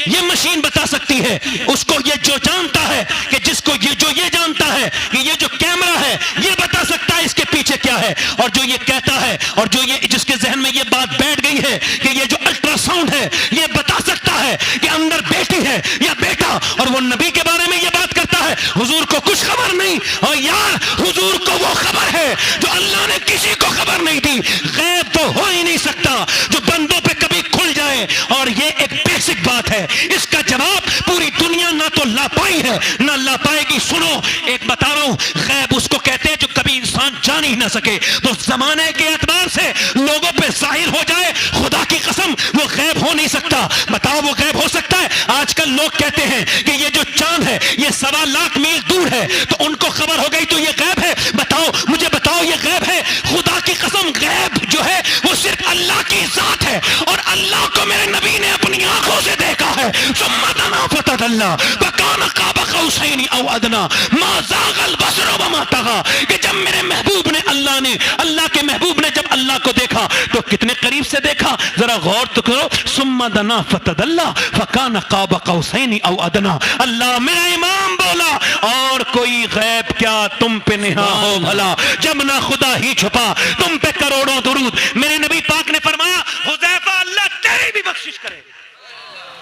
ये मशीन बता सकती है उसको। ये जो जानता है कि जिसको ये जो ये जानता है कि ये जो कैमरा है ये बता सकता है इसके पीछे क्या है। और जो ये कहता है और जो ये जिसके जहन में ये बात बैठ गई है कि ये जो अल्ट्रासाउंड है ये बता सकता है कि अंदर बेटी है या बेटा। और वो नबी के बारे में ये बात करता है, हुजूर को कुछ खबर नहीं। और यार हुजूर को वो खबर है जो अल्लाह ने किसी को खबर नहीं दी। गैब तो हो ही नहीं सकता जो बंदों पे कभी खुल जाए। और ये एक बेसिक बात है, इसका जवाब पूरी दुनिया ना तो ला पाई है ना ला पाएगी। सुनो, एक बता रहा हूं, गैब उसको कहते हैं जो कभी इंसान जान ही ना सके। तो जमाने के एतबार से लोगों पे जाहिर हो जाए, खुदा की कसम वो गैब हो नहीं सकता। बताओ वो गैब हो सकता है? आजकल लोग कहते हैं कि ये जो चांद है ये 1.25 लाख मील दूर है, तो उनको खबर हो गई तो ये गैब है। बताओ, मुझे बताओ ये गैब है? खुदा की कसम गैब जो है वो सिर्फ अल्लाह की जात है। और अल्लाह को मेरे नबी ने अपनी आंखों से देखा है। सुम्मा फतदल्ला फकान काबा कौसैनी औ अदना मा ज़ागल बसर व मा तग़ा। कि जब मेरे महबूब ने अल्लाह के महबूब ने जब अल्लाह को देखा तो कितने करीब से देखा, जरा गौर तो करो। सुम्मा दना फतदल्ला फकान काबा कौसैनी औ अदना। अल्लाह मेरा इमाम बोला, और कोई गैब क्या तुम पे नेहा हो भला, जब ना खुदा ही छुपा तुम पे करोड़ों दुरूद। मेरे नबी पाक ने फरमाया, हुज़ैफा अल्लाह तेरी भी बख्शिश करे,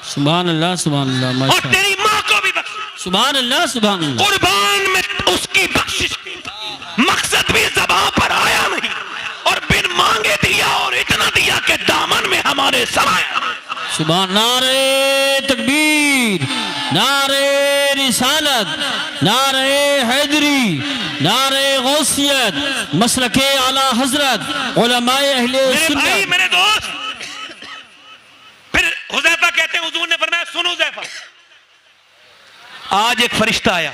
सुभान अल्लाह, सुभान अल्लाह, और तेरी माँ को भी बख्शिश। सुभान अल्लाह, सुभान अल्लाह। कुर्बान में उसकी बख्शिश की, मकसद भी ज़बान पर आया नहीं और बिन मांगे दिया, और इतना दिया कि दामन में हमारे समाया। सुभान। नारे तकबीर, नारे रिसालत, नारे हैदरी, नारे गौसियत, मसलके आला हजरत, उलमाए अहले सुन्नत। मेरे भाई, मेरे दोस्त, फिर हुज़ैफा कहते हैं, हुजूर ने फरमाया, सुनो हुज़ैफा, आज एक फरिश्ता आया,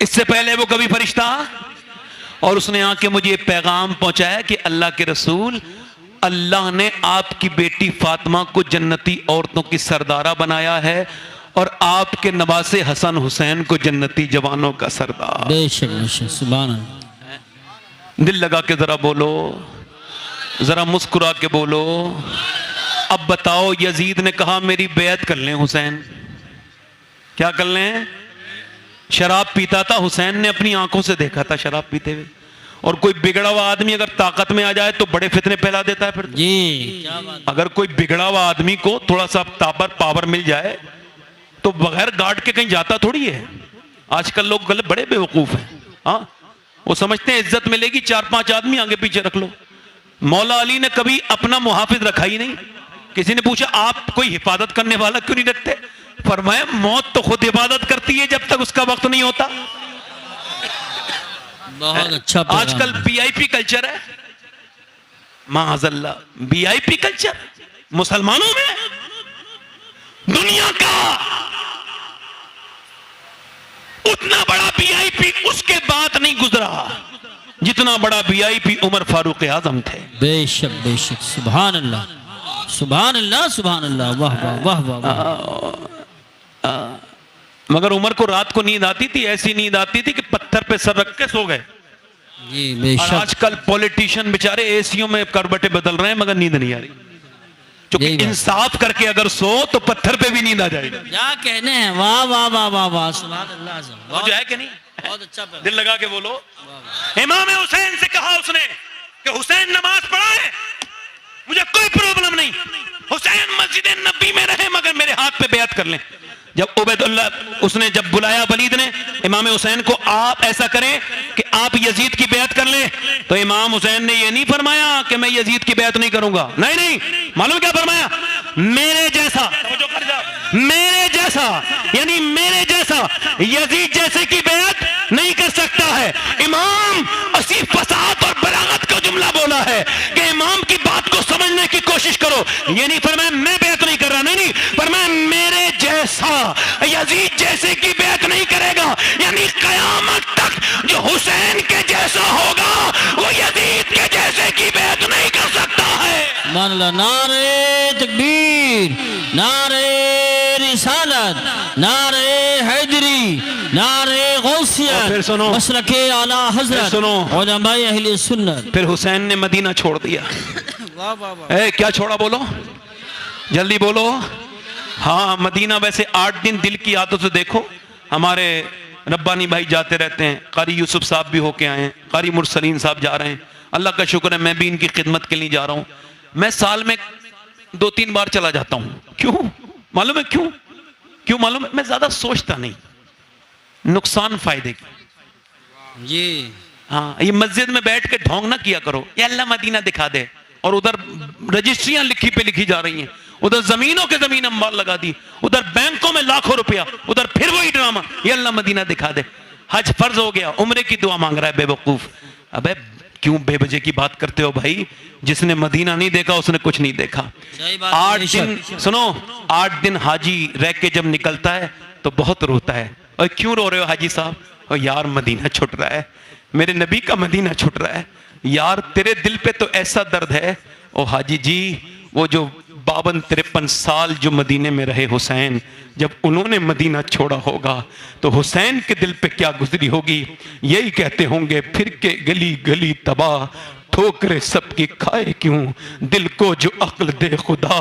इससे पहले वो कभी फरिश्ता, और उसने आके मुझे पैगाम पहुंचाया कि अल्लाह के रसूल, अल्लाह ने आपकी बेटी फातिमा को जन्नती औरतों की सरदारा बनाया है, और आपके नवासे हसन हुसैन को जन्नती जवानों का सरदार। बेशक बेशक, सुभान अल्लाह। दिल लगा के जरा बोलो, जरा मुस्कुरा के बोलो। अब बताओ, यजीद ने कहा मेरी बेअत कर लें हुसैन, क्या कर लें? शराब पीता था, हुसैन ने अपनी आंखों से देखा था शराब पीते हुए। और कोई बिगड़ा हुआ आदमी अगर ताकत में आ जाए तो बड़े फितने फैला देता है। फिर जी, क्या बात। अगर कोई बिगड़ा हुआ आदमी को थोड़ा सा पावर मिल जाए तो बगैर गार्ड के कहीं जाता थोड़ी है। आजकल लोग गलत बड़े बेवकूफ हैं। हाँ, वो समझते हैं इज्जत मिलेगी, 4-5 आदमी आगे पीछे रख लो। मौला अली ने कभी अपना मुहाफिज रखा ही नहीं। किसी ने पूछा आप कोई हिफाजत करने वाला क्यों नहीं रखते? फरमाया मौत तो खुद इबादत करती है जब तक उसका वक्त नहीं होता। बहुत अच्छा। आजकल वीआईपी कल्चर है, माअज़ल्लाह, वीआईपी कल्चर मुसलमानों में। दुनिया का उतना बड़ा वीआईपी उसके बाद नहीं गुजरा जितना बड़ा वीआईपी उमर फारूक आजम थे। बेशक बेशक, सुभान अल्लाह, सुभान अल्लाह, सुभान अल्लाह, वाह वाह वाह वाह। मगर उमर को रात को नींद आती थी, ऐसी नींद आती थी कि पत्थर पे सर रख के सो गए। जी और बेशक। आजकल पॉलिटिशियन बेचारे एसीओ में करवटें बदल रहे हैं मगर नींद नहीं आ रही। क्योंकि यही बात। इंसाफ करके अगर सो तो पत्थर पे भी नींद आ जाएगी। क्या कहने हैं, वाह वाह वाह वाह वाह, सुभान अल्लाह। वो जो है कि नहीं, बहुत अच्छा। दिल लगा के बोलो। इमाम हुसैन से कहा उसने कि हुसैन नमाज पढ़ाए, मुझे कोई प्रॉब्लम नहीं, हुसैन मस्जिद नबी में रहे मगर मेरे हाथ पे बेअत कर लें। जब उबैदुल्लाह उसने जब बुलाया वलीद ने इमाम हुसैन को, आप ऐसा करें कि आप यजीद की बेअत कर लें, तो इमाम हुसैन ने ये नहीं फरमाया कि मैं यजीद की बेअत नहीं करूंगा। नहीं नहीं, मालूम क्या फरमाया? मेरे जैसा, मेरे जैसा, यानी मेरे जैसा यजीद जैसे की बेअत नहीं कर सकता है। इमाम असी फसाद और बलागत का जुमला बोला है कि इमाम की बात को समझने की कोशिश करो। ये नहीं फरमाया मैं बेअत नहीं कर रहा, नहीं फरमाया मेरे जैसा यजीद जैसे की बेअत नहीं करेगा, यानी कयामत तक जो हुसैन के जैसा होगा वो यजीद के जैसे की बेअत नहीं कर सकता है। मान ला, नारे तकबीर, नारे रिसालत, नारे हैदरी, नारे गौसियत, फिर सुनो, मसलके आला हजरत, सुनो, उलमाए अहले सुन्नत। फिर हुसैन ने मदीना छोड़ दिया। वाह वाह वाह। ए, क्या छोड़ा? बोलो जल्दी बोलो। हाँ, मदीना वैसे 8 दिन दिल की आदत से देखो, हमारे रब्बानी भाई जाते रहते हैं, कारी यूसुफ साहब भी होके आए हैं, कारी मुरसलीन साहब जा रहे हैं, अल्लाह का शुक्र है मैं भी इनकी खिदमत के लिए जा रहा हूँ। मैं साल में 2-3 बार चला जाता हूँ। क्यों मालूम है क्यों? क्यों मालूम है? मैं ज्यादा सोचता नहीं, नुकसान फायदे की। जी हाँ, ये मस्जिद में बैठ के ढोंग ना किया करो, ये अल्लाह मदीना दिखा दे, और उधर रजिस्ट्रियां लिखी पे लिखी जा रही हैं, उधर जमीनों के जमीन अंबार लगा दी, उधर बैंकों में लाखों रुपया, उधर फिर वही ड्रामा, ये अल्लाह मदीना दिखा दे। हज फर्ज हो गया, उम्रे की दुआ मांग रहा है बेवकूफ। अबे क्यों बेवजह की बात करते हो भाई? जिसने मदीना नहीं देखा उसने कुछ नहीं देखा। सही बात। 8 दिन सुनो, 8 दिन हाजी रह के जब निकलता है तो बहुत रोता है। और क्यों रो रहे हो हाजी साहब? और यार मदीना छुट रहा है, मेरे नबी का मदीना छुट रहा है यार, तेरे दिल पे तो ऐसा दर्द है। ओ हाजी जी, वो जो 52-53 साल जो मदीने में रहे हुसैन, जब उन्होंने मदीना छोड़ा होगा तो हुसैन के दिल पे क्या गुजरी होगी? यही कहते होंगे, फिर के गली गली तबाह, ठोकरे सबकी खाए क्यों, दिल को जो अक्ल दे खुदा,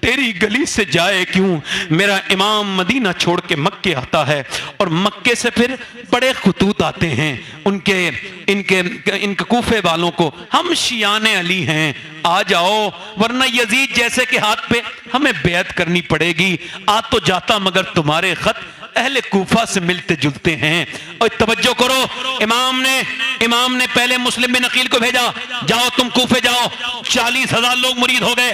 तेरी गली से जाए क्यों। मेरा इमाम मदीना छोड़ के मक्के आता है, और मक्के से फिर बड़े खतूत आते हैं इनके कूफे वालों को, हम शियाने अली हैं, आ जाओ, वरना यजीद जैसे के हाथ पे हमें बैत करनी पड़ेगी। आ तो जाता मगर तुम्हारे खत अहले कूफा से मिलते जुलते हैं। और तवज्जो करो, इमाम ने पहले मुस्लिम बिन अकील को भेजा, जाओ तुम कूफे जाओ। 40,000 लोग मुरीद हो गए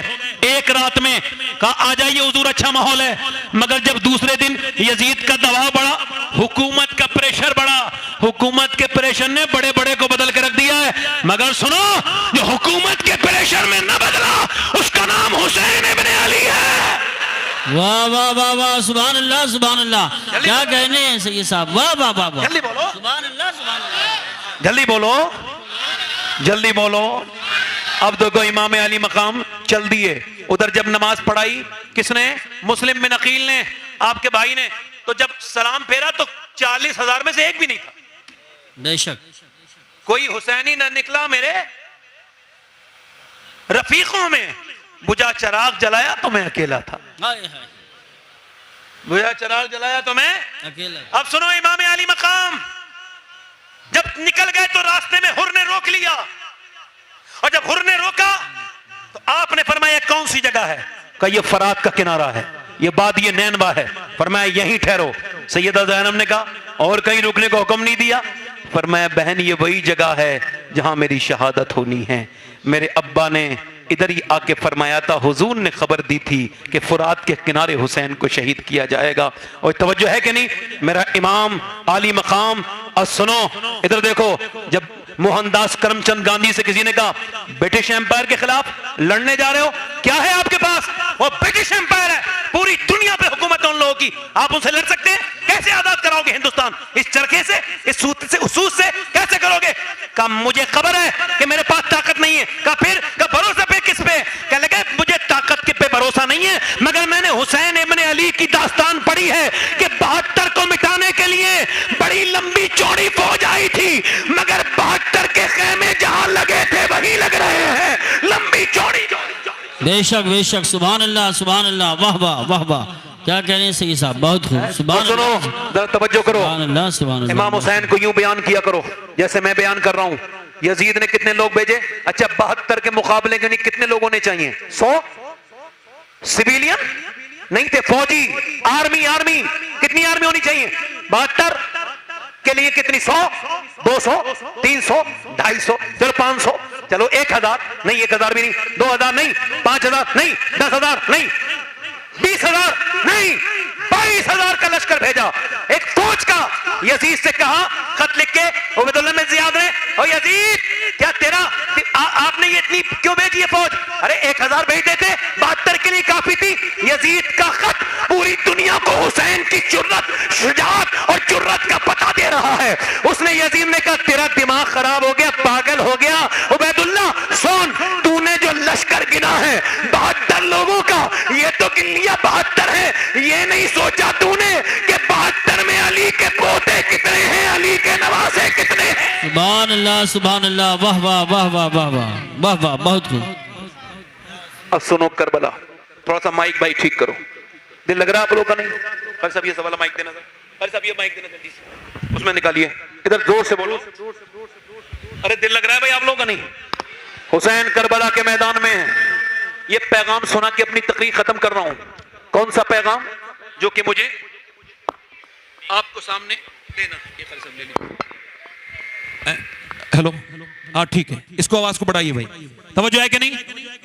एक रात में। कहा आ जाइए हुजूर, अच्छा माहौल है। मगर जब दूसरे दिन यजीद का दबाव बढ़ा, हुकूमत का प्रेशर बढ़ा, हुकूमत के प्रेशर ने बड़े बड़े को बदल के रख दिया है। मगर सुनो, जो हुकूमत के प्रेशर में न बदला उसका नाम हुसैन इब्न अली है। वाह वाह वाह वाह, सुभान अल्लाह सुभान अल्लाह। क्या कहने हैं सैयद साहब, वाह वाह वाह वाह, जल्दी बोलो, सुभान अल्लाह सुभान अल्लाह, जल्दी बोलो, जल्दी बोलो। अब देखो इमाम अली मकाम चल दिए। उधर जब नमाज पढ़ाई किसने? मुस्लिम बिन अकील ने, आपके भाई ने। तो जब सलाम फेरा तो 40,000 में से एक भी नहीं था। बेशक कोई हुसैनी न निकला मेरे रफीकों में। बुझा चिराग जलाया तो मैं अकेला था, हाय हाय, बुझा चिराग जलाया तो मैं अकेला। अब सुनो, इमाम अली मकाम जब निकल गए तो रास्ते में हुर ने रोक लिया, और जब हुर ने रोका तो आपने फरमाया कौन सी जगह है? कहा ये फरात का किनारा है, ये बाद ये नैनवा है। फरमाया यहीं ठहरो। सैयदा ज़ैनब ने कहा और कहीं रुकने को हुक्म नहीं दिया। फरमाया बहन ये वही जगह है जहां मेरी शहादत होनी है। मेरे अब्बा ने इधर ही आके फरमाया था, हुजूर ने खबर दी थी कि फुरात के किनारे हुसैन को शहीद किया जाएगा। और तवज्जो है कि नहीं मेरा इमाम आली मकाम? और सुनो इधर देखो, जब मोहनदास करमचंद गांधी से किसी ने कहा ब्रिटिश एम्पायर के खिलाफ लड़ने जा रहे हो, क्या है आपके पास? वो ब्रिटिश एम्पायर है, पूरी दुनिया पे हुकूमत है उन लोगों की, आप उनसे लड़ सकते हैं? कैसे आजाद कराओगे हिंदुस्तान? इस चरखे से, इस सूत से, उस सूत से कैसे करोगे? कहा मुझे खबर है कि मेरे पास ताकत नहीं है। कहा फिर? कहा भरोसा पे किस पे? कह लगे मुझे ताकत के पे भरोसा नहीं है, मगर मैंने हुसैन इब्न अली की दास्तान पढ़ी है कि 72 को मिटाने के लिए बड़ी लंबी चौड़ी फौज आई थी, मगर 72 के खेमे जहां लगे थे वहीं लग रहे हैं, लंबी चौड़ी। बेशक बेशक, सुभान अल्लाह सुभान अल्लाह, वाह वाह वाह वाह, क्या कहने हैं सैयद साहब, बहुत खूब, सुभान सुनो अल्लाह जरा तवज्जो करो, सुभान अल्लाह सुभान अल्लाह। इमाम हुसैन को यूं बयान किया करो जैसे मैं बयान कर रहा हूं। यजीद ने कितने लोग भेजे? अच्छा 72 के मुकाबले के नहीं कितने लोगों ने चाहिए? 100 सिविलियन नहीं थे, फौजी, आर्मी कितनी आर्मी होनी चाहिए? 72 के लिए कितनी? 100, 200, 300, 250, चलो 500, चलो 1000 नहीं, 1000 भी नहीं, 2000 नहीं, 5000 नहीं, 10,000 नहीं, 20,000 नहीं, 22,000 का लश्कर भेजा एक फौज का। यजीद से कहा खत लिख के, उबैदुल्लाह में जियाद ने, और यजीद क्या तेरा आपने ये इतनी क्यों भेजी है फौज? अरे 1000 भेज देते, 72 के लिए काफी थी। यजीद का खत पूरी दुनिया को हुसैन की जुर्रत, शुजाअत और जुर्रत का पता दे रहा है। उसने यजीद ने कहा तेरा दिमाग खराब हो गया, पागल हो गया उबैदुल्लाह, सुन तूने जो लश्कर गिना है 72 लोगों का, ये तो गिन लिया 72 है, ये नहीं सोचा तूने कि 72 में अली के पोते कितने हैं, अली के नवासे कितने हैं। सुभान अल्लाह सुभान अल्लाह, वाह वाह वाह वाह वाह वाह वाह वाह, बहुत खूब। अब सुनो करबला, थोड़ा सा माइक भाई ठीक करो, दिल लग रहा है आप लोगों का? नहीं पर सब ये सवाल माइक देना सर, पर सब ये माइक देना जल्दी से, उसमें निकालिए, इधर जोर से बोलो। अरे दिल लग रहा है भाई आप लोगों का? नहीं। हुसैन करबला के मैदान में है। ये पैगाम सुना के अपनी तकरीर खत्म कर रहा हूं। कौन सा पैगाम? जो कि मुझे आपको सामने देना। ये खाली सब ले लीजिए। हेलो, हाँ ठीक है, इसको आवाज को बढ़ाइए भाई, तवज्जो है कि नहीं?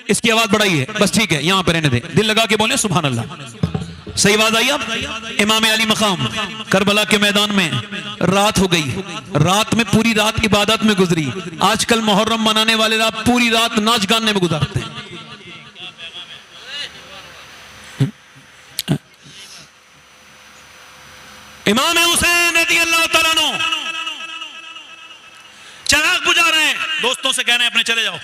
इसकी आवाज बढ़ाइए बस, ठीक है, यहां पे रहने दे, दिल लगा के बोले सुभान अल्लाह। सही आवाज आई अब? इमाम अली मकाम करबला के मैदान में रात हो गई, रात में पूरी रात इबादत में गुजरी। आजकल मुहर्रम मनाने वाले रात पूरी रात नाच गाने में गुजारते हैं। इमाम हुसैन रज़ियल्लाहु तआला अन्हु चिराग बुझा रहे हैं, दोस्तों से कह रहे हैं अपने चले जाओ,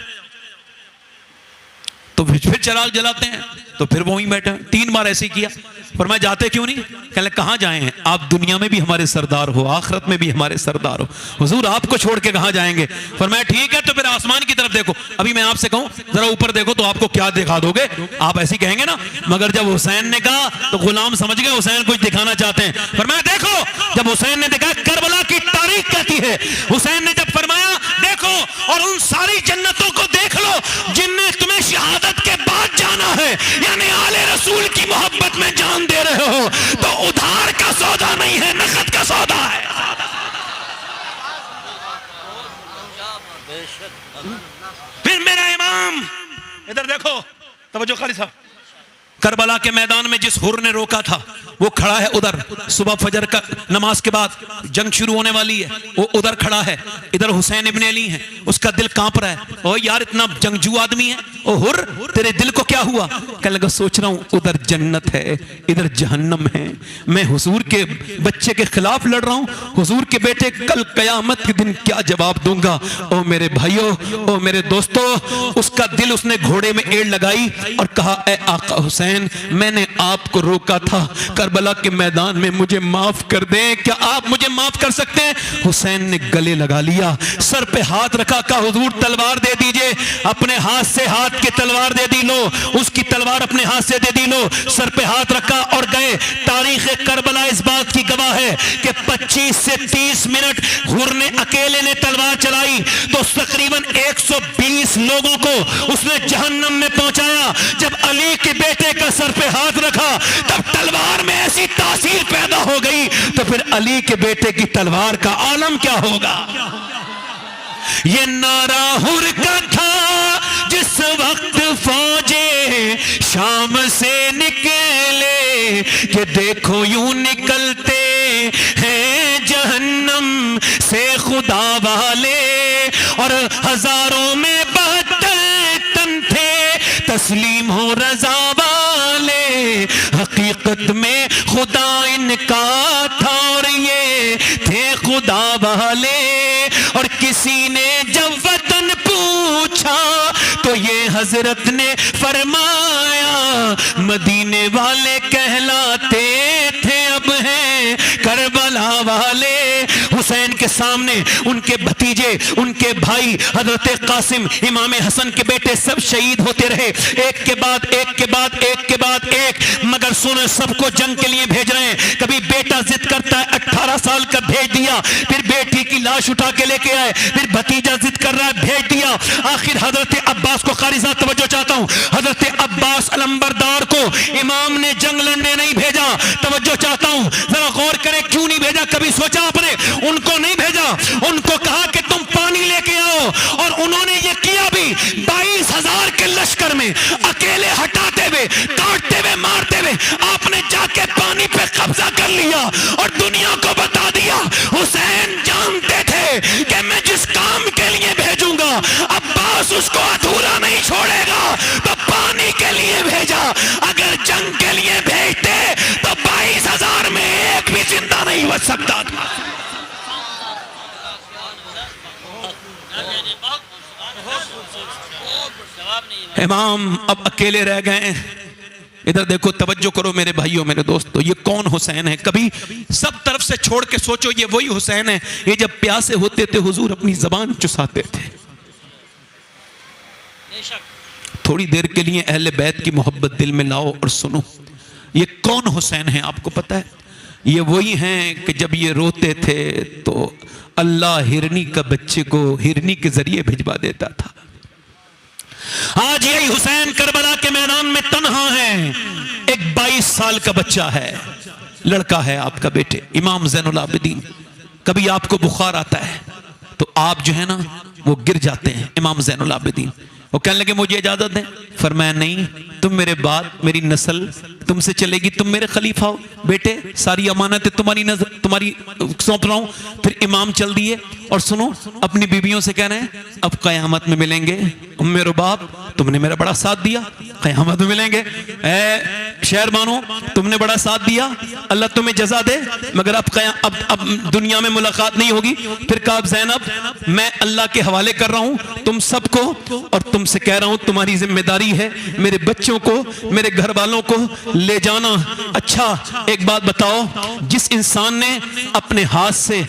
तो फिर चिराग जलाते हैं, तो फिर वो वहीं बैठे। 3 बार ऐसे ही किया, पर मैं जाते क्यों नहीं? कहले कहां जाए हैं आप, दुनिया में भी हमारे सरदार हो, आखिरत में भी हमारे सरदार हो, हुजूर आपको छोड़ के कहां जाएंगे? पर मैं ठीक है, तो फिर आसमान की तरफ देखो। अभी मैं आपसे कहूं जरा ऊपर देखो तो आपको क्या दिखा दोगे? आप ऐसे ही कहेंगे ना। मगर जब हुसैन ने कहा तो गुलाम समझ गए हुसैन कुछ दिखाना चाहते हैं। पर मैं देखो, जब हुसैन ने देखा करबला की तारीख कहती है, हुसैन ने जब फरमाया देखो और उन सारी जन्नतों को देख लो जिनने तुम्हें शहादत के बाद जाना है, यानी आले रसूल की मोहब्बत में जान दे रहे हो, तो उधार का सौदा नहीं है, नकद का सौदा है। फिर मेरा इमाम इधर देखो, तवज्जो खाली साहब, करबला के मैदान में जिस हुर ने रोका था वो खड़ा है उधर। सुबह फजर का नमाज के बाद जंग शुरू होने वाली है, वो उधर खड़ा है। इधर हुसैन इब्ने अली है, उसका दिल कांप रहा है। ओ यार इतना जंगजू आदमी है, ओ हुर तेरे दिल को क्या हुआ? कहने लगा सोच रहा हूं उधर जन्नत है, इधर जहन्नम है, मैं हुजूर के बच्चे के खिलाफ लड़ रहा हूं, हुजूर के बेटे कल कयामत के दिन क्या जवाब दूंगा? ओ मेरे भाइयों, ओ मेरे दोस्तों, उसका दिल उसने घोड़े में एड़ लगाई और कहा ए आका हुसैन, मैंने आपको रोका था करबला के मैदान में, मुझे माफ कर दें, क्या आप मुझे माफ कर सकते हैं? हुसैन ने गले लगा लिया, सर पे हाथ रखा, कहा हुजूर तलवार दे दीजिए। अपने हाथ से हाथ की तलवार दे दी, लो उसकी तलवार अपने हाथ से दे दी, लो सर पे हाथ रखा और गए। तारीख करबला इस बात की गवाह है कि 25 से 30 मिनट हुर ने अकेले ने तलवार चलाई तो तकरीबन 120 लोगों को उसने जहन्नम में पहुंचाया। जब अली के बेटे का सर पे हाथ रखा तब तलवार में ऐसी तासीर पैदा हो गई, तो फिर अली के बेटे की तलवार का आलम क्या होगा? ये नारा हुर का था जिस वक्त फौजे शाम से निकले, कि देखो यूं निकलते हैं जहन्नम से खुदा वाले, और हजारों में 72 तन थे तस्लीम हो रजा वाले, हकीकत में खुदा इनका था और ये थे खुदा वाले। और किसी ने जब वतन पूछा तो ये हजरत ने फरमाया, मदीने वाले कहलाते थे अब हैं करबला वाले। हुसैन के सामने उनके भतीजे, उनके भाई हजरत कासिम, इमाम हसन के बेटे सब शहीद होते रहे, एक के बाद एक के बाद एक के बाद एक। मगर सुनो, सबको जंग के लिए भेज रहे हैं। कभी बेटा जिद करता है 18 साल का, भेज दिया, फिर बेटी की लाश उठा के लेके आए, फिर भतीजा जिद कर रहा है, भेज दिया। आखिर हजरत अब्बास को, कारी साहब तवज्जो चाहता हूं, हजरत अब्बास अलंबरदार को इमाम ने जंग लड़ने नहीं भेजा। तवज्जो चाहता हूं, जरा गौर करें, क्यों नहीं भेजा? कभी सोचा आपने? उनको नहीं भेजा, उनको कहा कि तुम पानी लेके आओ, और उन्होंने ये किया भी। 22,000 के लश्कर में अकेले हटाते हुए, काटते हुए, मारते हुए आपने जाके पानी पे कब्जा कर लिया और दुनिया को बता दिया। हुसैन जानते थे कि मैं जिस काम के लिए भेजूंगा अब्बास उसको अधूरा नहीं छोड़ेगा, तो पानी के लिए भेजा। अगर जंग के लिए भेजते तो 22,000 में एक भी जिंदा नहीं बच सकता था। इमाम अब अकेले रह गए। इधर देखो, तवज्जो करो मेरे भाइयों, मेरे दोस्तों, ये कौन हुसैन है? कभी सब तरफ से छोड़ के सोचो, ये वही हुसैन है, ये जब प्यासे होते थे हुजूर अपनी जबान चुसाते थे। थोड़ी देर के लिए अहले बैत की मोहब्बत दिल में लाओ और सुनो, ये कौन हुसैन है आपको पता है? ये वही हैं कि जब ये रोते थे तो अल्लाह हिरनी का बच्चे को हिरनी के जरिए भिजवा देता था। आज यही हुसैन करबला के मैदान में तन्हा है। एक 22 साल का बच्चा है, लड़का है आपका बेटे इमाम ज़ैनुल आबिदीन, कभी आपको बुखार आता है तो आप जो है ना वो गिर जाते हैं। इमाम ज़ैनुल आबिदीन वो कहने लगे मुझे इजाजत दें। फरमाया नहीं, तुम मेरे बाद मेरी नस्ल तुमसे चलेगी, तुम मेरे खलीफा हो बेटे, सारी अमानत तुम्हारी नजर तुम्हारी सौंप रहा हूं। फिर इमाम चल दिए और सुनो अपनी बीवियों से कह रहे हैं अब क़यामत में मिलेंगे, मेरे बाप तुमने मेरा बड़ा साथ दिया, क़यामत में मिलेंगे। ए शहर मानो तुमने बड़ा साथ दिया, अल्लाह तुम्हें जजा दे, मगर अब दुनिया में मुलाकात नहीं होगी। फिर कहा ज़ैनब मैं अल्लाह के हवाले कर रहा हूं तुम सबको, और तुमसे कह रहा हूं तुम्हारी जिम्मेदारी है मेरे बच्चों को मेरे घर वालों को ले जाना। अच्छा एक बात बताओ, जिस इंसान ने अपने हाथ से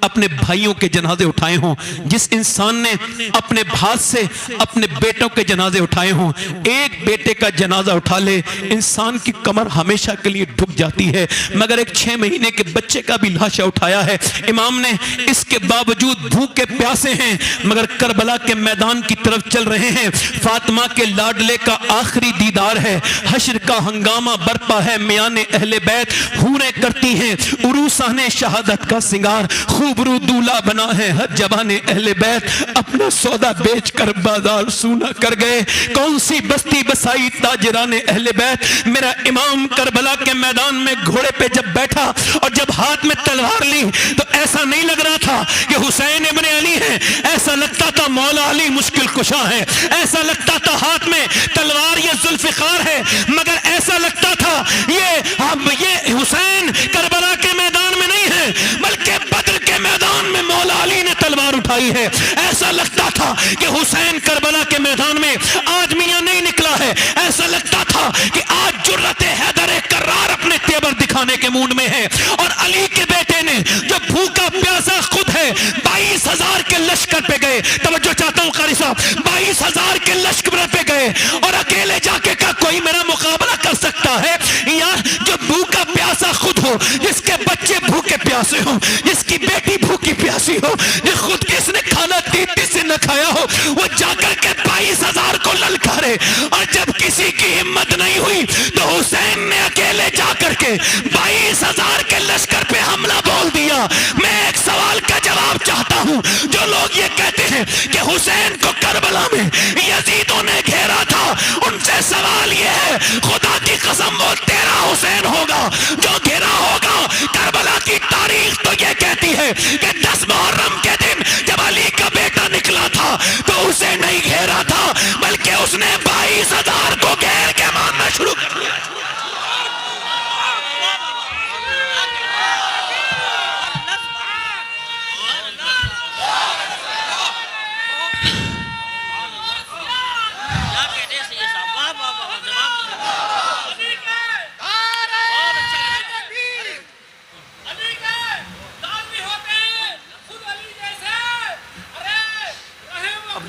अपने भाइयों के जनाजे उठाए हों, जिस इंसान ने अपने हाथ से अपने बेटों के जनाजे उठाए हों, एक बेटे का जनाजा उठा ले इंसान की कमर हमेशा के लिए ढुक जाती है, मगर एक 6 महीने के बच्चे का भी लाशा उठाया है इमाम ने। इसके बावजूद भूखे प्यासे हैं मगर करबला के मैदान की तरफ चल रहे हैं। फातिमा के लाडले का आखिरी दीदार है, हश्र का हंगामा बरपा है, मियाने अहले बैत हूरें करती हैं, उरूसाने शहादत का सिंगार, खूबरू दूल्हा बना है हर जवाने अहले बैत, अपना सौदा बेच कर बाजार सूना कर गए, कौन सी बस्ती बसाई ताजराने अहले बैत। मेरा इमाम करबला के मैदान में घोड़े पे जब बैठा और जब हाथ में तलवार ली तो ऐसा नहीं लग रहा था कि हुसैन इब्ने अली है, ऐसा लगता था मौला अली मुश्किल कुशा है, ऐसा लगता था हाथ में तलवार ये जुल्फिकार है, मगर ऐसा लगता था ये हुसैन करबला के मैदान में नहीं है बल्कि बद्र के मैदान में मौला अली ने तलवार उठाई है। ऐसा लगता था कि हुसैन करबला के मैदान में आज मियां नहीं निकला है, ऐसा लगता था कि आज जुर्रत हैदर कर्रार अपने तेवर दिखाने के मूड में है। और अली के बेटे ने जो भूखा प्यासा खुद है 22,000 के लश्कर पे गए, तवज्जो चाहता हूं कारी साहब, 22,000 के लश्कर पे गए और अकेले जाके का कोई मेरा मुकाबला कर सकता है? यार जो भूखा प्यासा खुद हो, जिसके बच्चे भूखे प्यासे हो, जिसकी बेटी भूखी प्यासी हो, जो खुद किसने खाना तीती से न खाया हो, वो जाकर के 22,000 को ललकारे। और जब किसी की हिम्मत नहीं हुई तो हुसैन ने अकेले जाकर के 22,000 के लश्कर पे हमला बोल दिया। मैं एक सवाल का जवाब चाहता हूं, जो लोग ये कहते हैं कि हुसैन को करबला में यजीदों ने घेरा था, उनसे सवाल ये है खुदा की कसम वो तेरा हुसैन होगा जो घेरा होगा। करबला की तारीख तो ये कहती है कि 10 मुहर्रम के दिन जब अली का बेटा निकला था तो उसे नहीं घेरा था बल्कि उसने 22,000 को घेर के मारना शुरू कर दिया।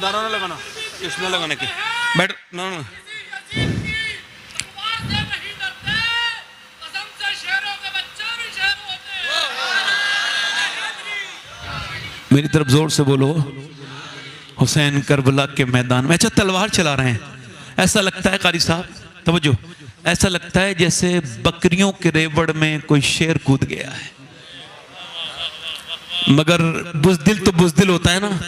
दाना ना लगाना, इसमें लगाने के बैठ ना ना। मेरी तरफ जोर से बोलो, हुसैन करबला के मैदान में। अच्छा तलवार चला रहे हैं, ऐसा लगता है कारी साहब तवज्जो, ऐसा लगता है जैसे बकरियों के रेवड़ में कोई शेर कूद गया है, मगर बुज़दिल तो बुज़दिल होता है ना।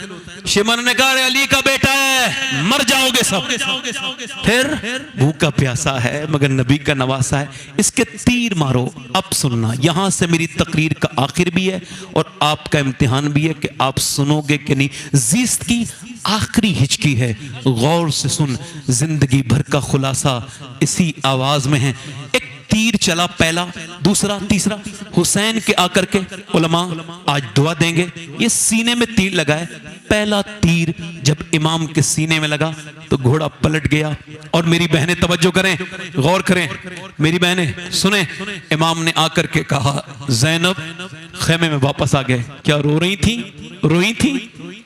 शिमर ने कहा अली का बेटा है मर जाओगे सब, फिर भूखा प्यासा है मगर नबी का नवासा है, इसके तीर मारो। अब सुनना, यहां से मेरी तकरीर का आखिर भी है और आपका इम्तिहान भी है कि आप सुनोगे कि नहीं। जीस्त की आखिरी हिचकी है, गौर से सुन, जिंदगी भर का खुलासा इसी आवाज में है। एक तीर चला, पहला, दूसरा, तीसरा, हुसैन के आकर के उलमा आज दुआ देंगे, ये सीने में तीर लगाए। पहला तीर जब इमाम के सीने में लगा तो घोड़ा पलट गया। और मेरी बहनें तवज्जो करें, गौर करें, मेरी बहनें सुने, इमाम ने आकर के कहा ज़ैनब खेमे में वापस आ गए। क्या रो रही थी?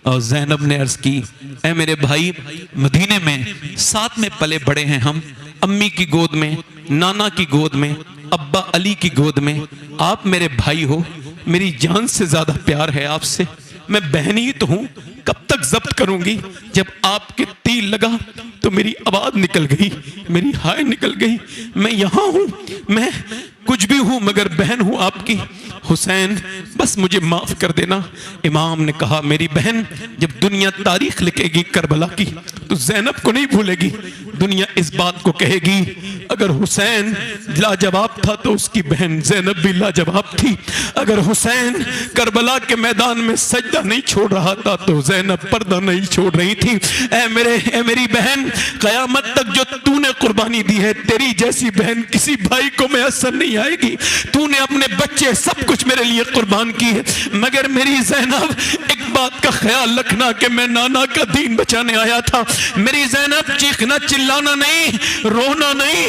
और ज़ैनब ने अर्ज की, ऐ मेरे भाई, मदीने में साथ में पले बड़े हैं हम, अम्मी की गोद में, नाना की गोद में, अब्बा अली की गोद में, आप मेरे भाई हो, मेरी जान से ज्यादा प्यार है आपसे, मैं बहन ही तो हूं, कब तक जब्त करूंगी? जब आपके तीर लगा तो मेरी आवाज निकल गई, मेरी हाय निकल गई, मैं यहां हूं, कुछ भी हूं मगर बहन हूं आपकी। हुसैन बस मुझे माफ कर देना। इमाम ने कहा मेरी बहन, जब दुनिया तारीख लिखेगी करबला की तो ज़ैनब को नहीं भूलेगी। दुनिया इस बात को कहेगी अगर हुसैन लाजवाब था तो उसकी बहन ज़ैनब भी लाजवाब थी। अगर हुसैन करबला के मैदान में सजदा नहीं छोड़ रहा था तो ज़ैनब पर्दा नहीं छोड़ रही थी। ऐ मेरी बहन, क़यामत तक जो तूने कुर्बानी दी है तेरी जैसी बहन किसी भाई को मैसर नहीं आएगी। तूने अपने बच्चे सब कुछ मेरे लिए कुर्बान की है, मगर मेरी ज़ैनब एक बात का ख्याल रखना कि मैं नाना का दीन बचाने आया था। मेरी ज़ैनब चीखना चिल्लाना नहीं, रोना नहीं,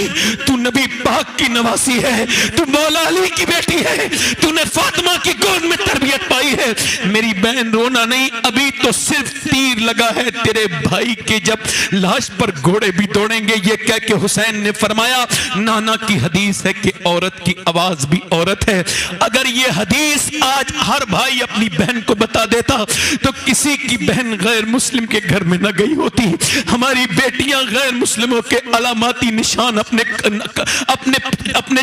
तू नबी पाक की नवासी है, तू मौला अली की बेटी है, तूने फातिमा की गोद में तरबियत पाई है। मेरी बहन रोना नहीं, अभी तो सिर्फ तीर लगा है तेरे भाई के, जब लाश पर घोड़े भी दौड़ेंगे। ये कह के हुसैन ने फरमाया नाना की हदीस है कि औरत की आवाज भी औरत है। अगर ये हदीस आज हर भाई अपनी बहन को बता देता तो किसी की बहन गैर मुस्लिम के घर में न गई होती। हमारी बेटियां गैर मुस्लिमों के अलामाती निशान अपने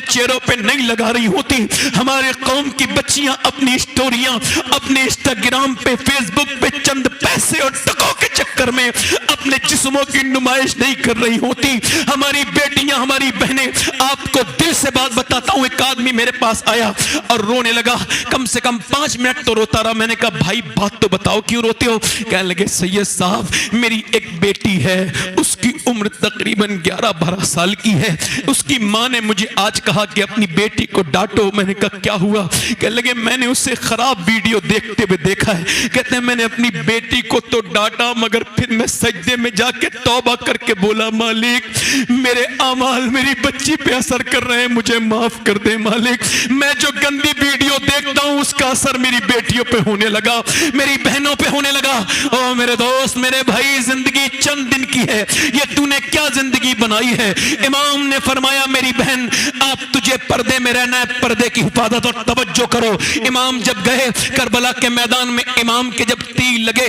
चेहरों पे नहीं लगा रही होती। हमारे कौम की बच्चियां अपनी स्टोरियां अपने इंस्टाग्राम पे, फेसबुक पे चंद पैसे और टकों के चक्कर में अपने जिस्मों की नुमाइश नहीं कर रही होती। हमारी बेटियां, हमारी बहनें, आपको दिल से बात बताता हूं, एक आदमी मेरे पास आया और रोने लगा। कम से कम 5 मिनट तो रोता रहा। मैंने कहा भाई बात तो बताओ क्यों रोते हो? कहने लगे सैयद साहब मेरी एक बेटी है, उसकी उम्र तकरीबन 11-12 साल की है। उसकी माँ ने मुझे आज कहा कि अपनी बेटी को डांटो। मैंने कहा क्या हुआ? कहने लगे मैंने उससे खराब वीडियो देखते हुए देखा है। कहते हैं मैंने अपनी बेटी को तो डांटा मगर फिर मैं सजदे में जाके तौबा करके बोला मालिक मेरे अमाल मेरी बच्ची पे असर कर रहे हैं, मुझे माफ कर दे मालिक। मैं जो गंदी वीडियो देखता हूं उसका असर मेरी बेटियों पे होने लगा, मेरी बहनों पे होने लगा। ओ मेरे दोस्त, मेरे भाई, जिंदगी चंद दिन की है, ये तूने क्या जिंदगी बनाई है? इमाम ने फरमाया मेरी बहन आप तुझे पर्दे में रहना है, पर्दे की हिफाजत और तवज्जो करो। इमाम जब गए करबला के मैदान में, इमाम के जब तीर लगे,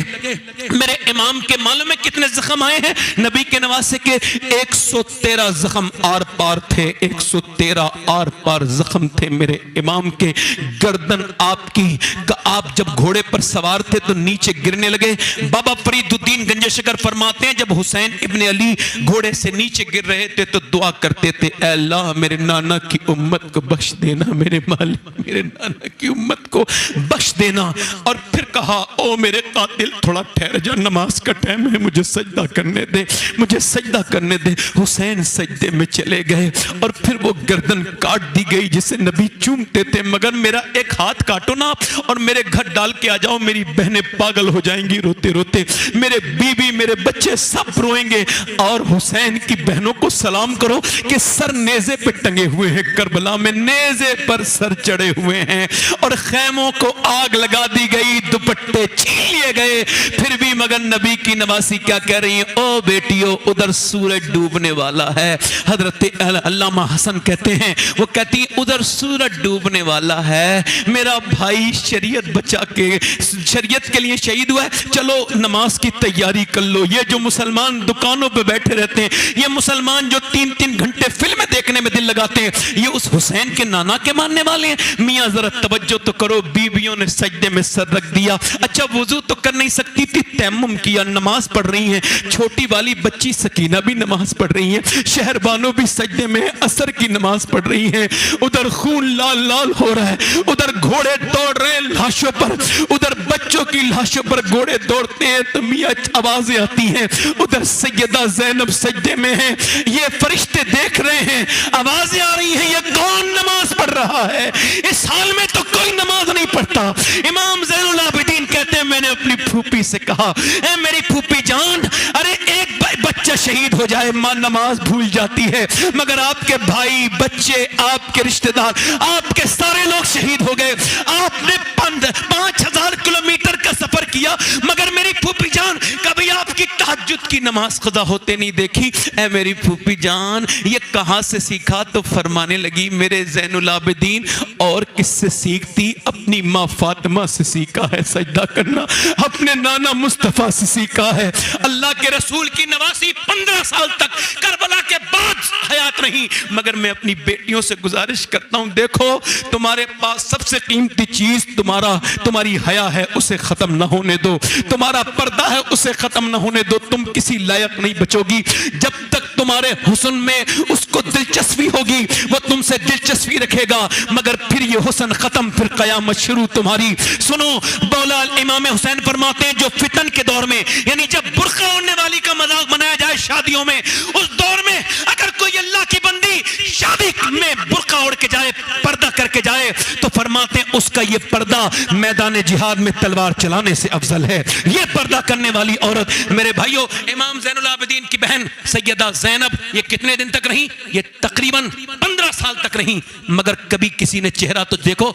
मेरे इमाम के मालूम में कितने जख्म आए हैं? नबी के नवासे के 113 जख्म आर पार थे, 113 आर पार जख्म थे मेरे इमाम के। गर्दन आपकी, आप जब घोड़े पर सवार थे तो नीचे गिरने लगे। बाबा फरीदुद्दीन गंजेशकर फरमाते हैं जब हुसैन इब्ने अली घोड़े से नीचे गिर रहे थे तो दुआ करते थे ऐ अल्लाह मेरे नाना की उम्मत को बख्श देना, मेरे मालिक मेरे नाना की उम्मत को बख्श देना। और फिर कहा ओ मेरे कातिल थोड़ा ठहर जा, नमाज का टाइम है, मुझे सजदा करने दे, मुझे सजदा करने दे। हुसैन सजदे में चले गए और फिर वो गर्दन काट दी गई जिसे नबी चूमते थे। मगर मेरा एक हाथ काटो ना और मेरे घर डाल के आ जाओ, मेरी बहनें पागल हो जाएंगी रोते रोते, मेरे बीबी मेरे बच्चे सब रोएंगे। और हुसैन की बहनों को सलाम करो कि सर नेज़े पे टंगे हुए हैं, करबला में नेज़े पर सर चढ़े हुए हैं। और खैमों को आग लगा दी गई, दुपट्टे छीन लिए गए, फिर भी मगर नबी की नवासी क्या कह रही है? ओ बेटियों उधर सूरज डूबने वाला है। हजरत अल्लामा हसन कहते हैं, वो कहती है उधर सूरज डूबने वाला है, मेरा भाई शरीयत बचा के शरीयत के लिए शहीद हुआ है, चलो नमाज की तैयारी कर लो। ये जो मुसलमान दुकानों पे बैठे रहते हैं, ये मुसलमान जो 3-3 घंटे फिल्में देखने में दिल लगाते हैं, ये उस हुसैन के नाना के मानने वाले हैं। मियाँ जरा तवज्जो तो करो, बीवियों ने सजदे में सर रख दिया। अच्छा वुजू तो कर नहीं सकती थी, तैम्मुम किया, नमाज पढ़ रही हैं। छोटी वाली बच्ची सकीना भी नमाज पढ़ रही है, शहरबानो भी सजदे में असर की नमाज पढ़ रही हैं। उधर खून लाल लाल हो रहा है, उधर घोड़े दौड़ रहे हैं लाशों पर, उधर बच्चों की लाशों पर घोड़े दौड़ते हैं तो मियाँ आवाजें आती हैं। उधर सैयदा ज़ैनब सजदे में है, ये फरिश्ते देख रहे हैं, आवाजें आ रही हैं, ये कौन नमाज पढ़ रहा है? इस हाल में तो कोई नमाज नहीं पढ़ता। इमाम ज़ैनुल आबिदीन कहते हैं मैंने अपनी फूफी से कहा ए मेरी फूफी जान, अरे एक बच्चा शहीद हो जाए मां नमाज भूल जाती है, मगर आपके भाई बच्चे आपके रिश्तेदार आपके सारे लोग शहीद हो गए। आपने 5000 किलोमीटर का सफर किया, मगर मेरी फूफी जान कभी आपकी की तहज्जुद की नमाज क़ज़ा होते नहीं देखी। ऐ मेरी फूफी जान ये कहाँ से सीखा? तो फरमाने लगी मेरे ज़ैनुल आबिदीन और किससे सीखती? अपनी माँ फातिमा से सीखा है सजदा करना, अपने नाना मुस्तफ़ा से सीखा है। अल्लाह के रसूल की नवासी 15 साल तक करबला के बाद हयात रही, मगर मैं अपनी बेटियों से गुजारिश करता हूं, देखो तुम्हारे पास सबसे कीमती चीज तुम्हारी हया है, उसे खत्म ना होने दो। तुम्हारा पर्दा है, उसे खत्म ना होने दो। तुम किसी लायक नहीं बचोगी जब तक तुम्हारे हुस्न में उसको दिलचस्पी होगी, वो तुमसे दिलचस्पी रखेगा, मगर फिर ये हुस्न खत्म, फिर कयामत शुरू तुम्हारी। सुनो, मौला इमाम हुसैन फरमाते हैं जो फितन के दौर में, यानी जब बुर्का ओढ़ने वाली का मजाक बनाया जाए शादियों में, उस दौर में अगर कोई अल्लाह की बंदी शादी में बुर्का ओढ़ के जाए, पर्दा करके जाए, तो फरमाते हैं उसका ये पर्दा मैदान जिहाद में तलवार चलाने से अफजल है। ये पर्दा करने वाली औरत, मेरे भाइयों, इमाम ज़ैनुल आबिदीन की बहन सैयदा ज़ैनब ये कितने दिन तक रही? ये तकरीबन 15 साल तक रही, मगर कभी किसी ने चेहरा तो देखो,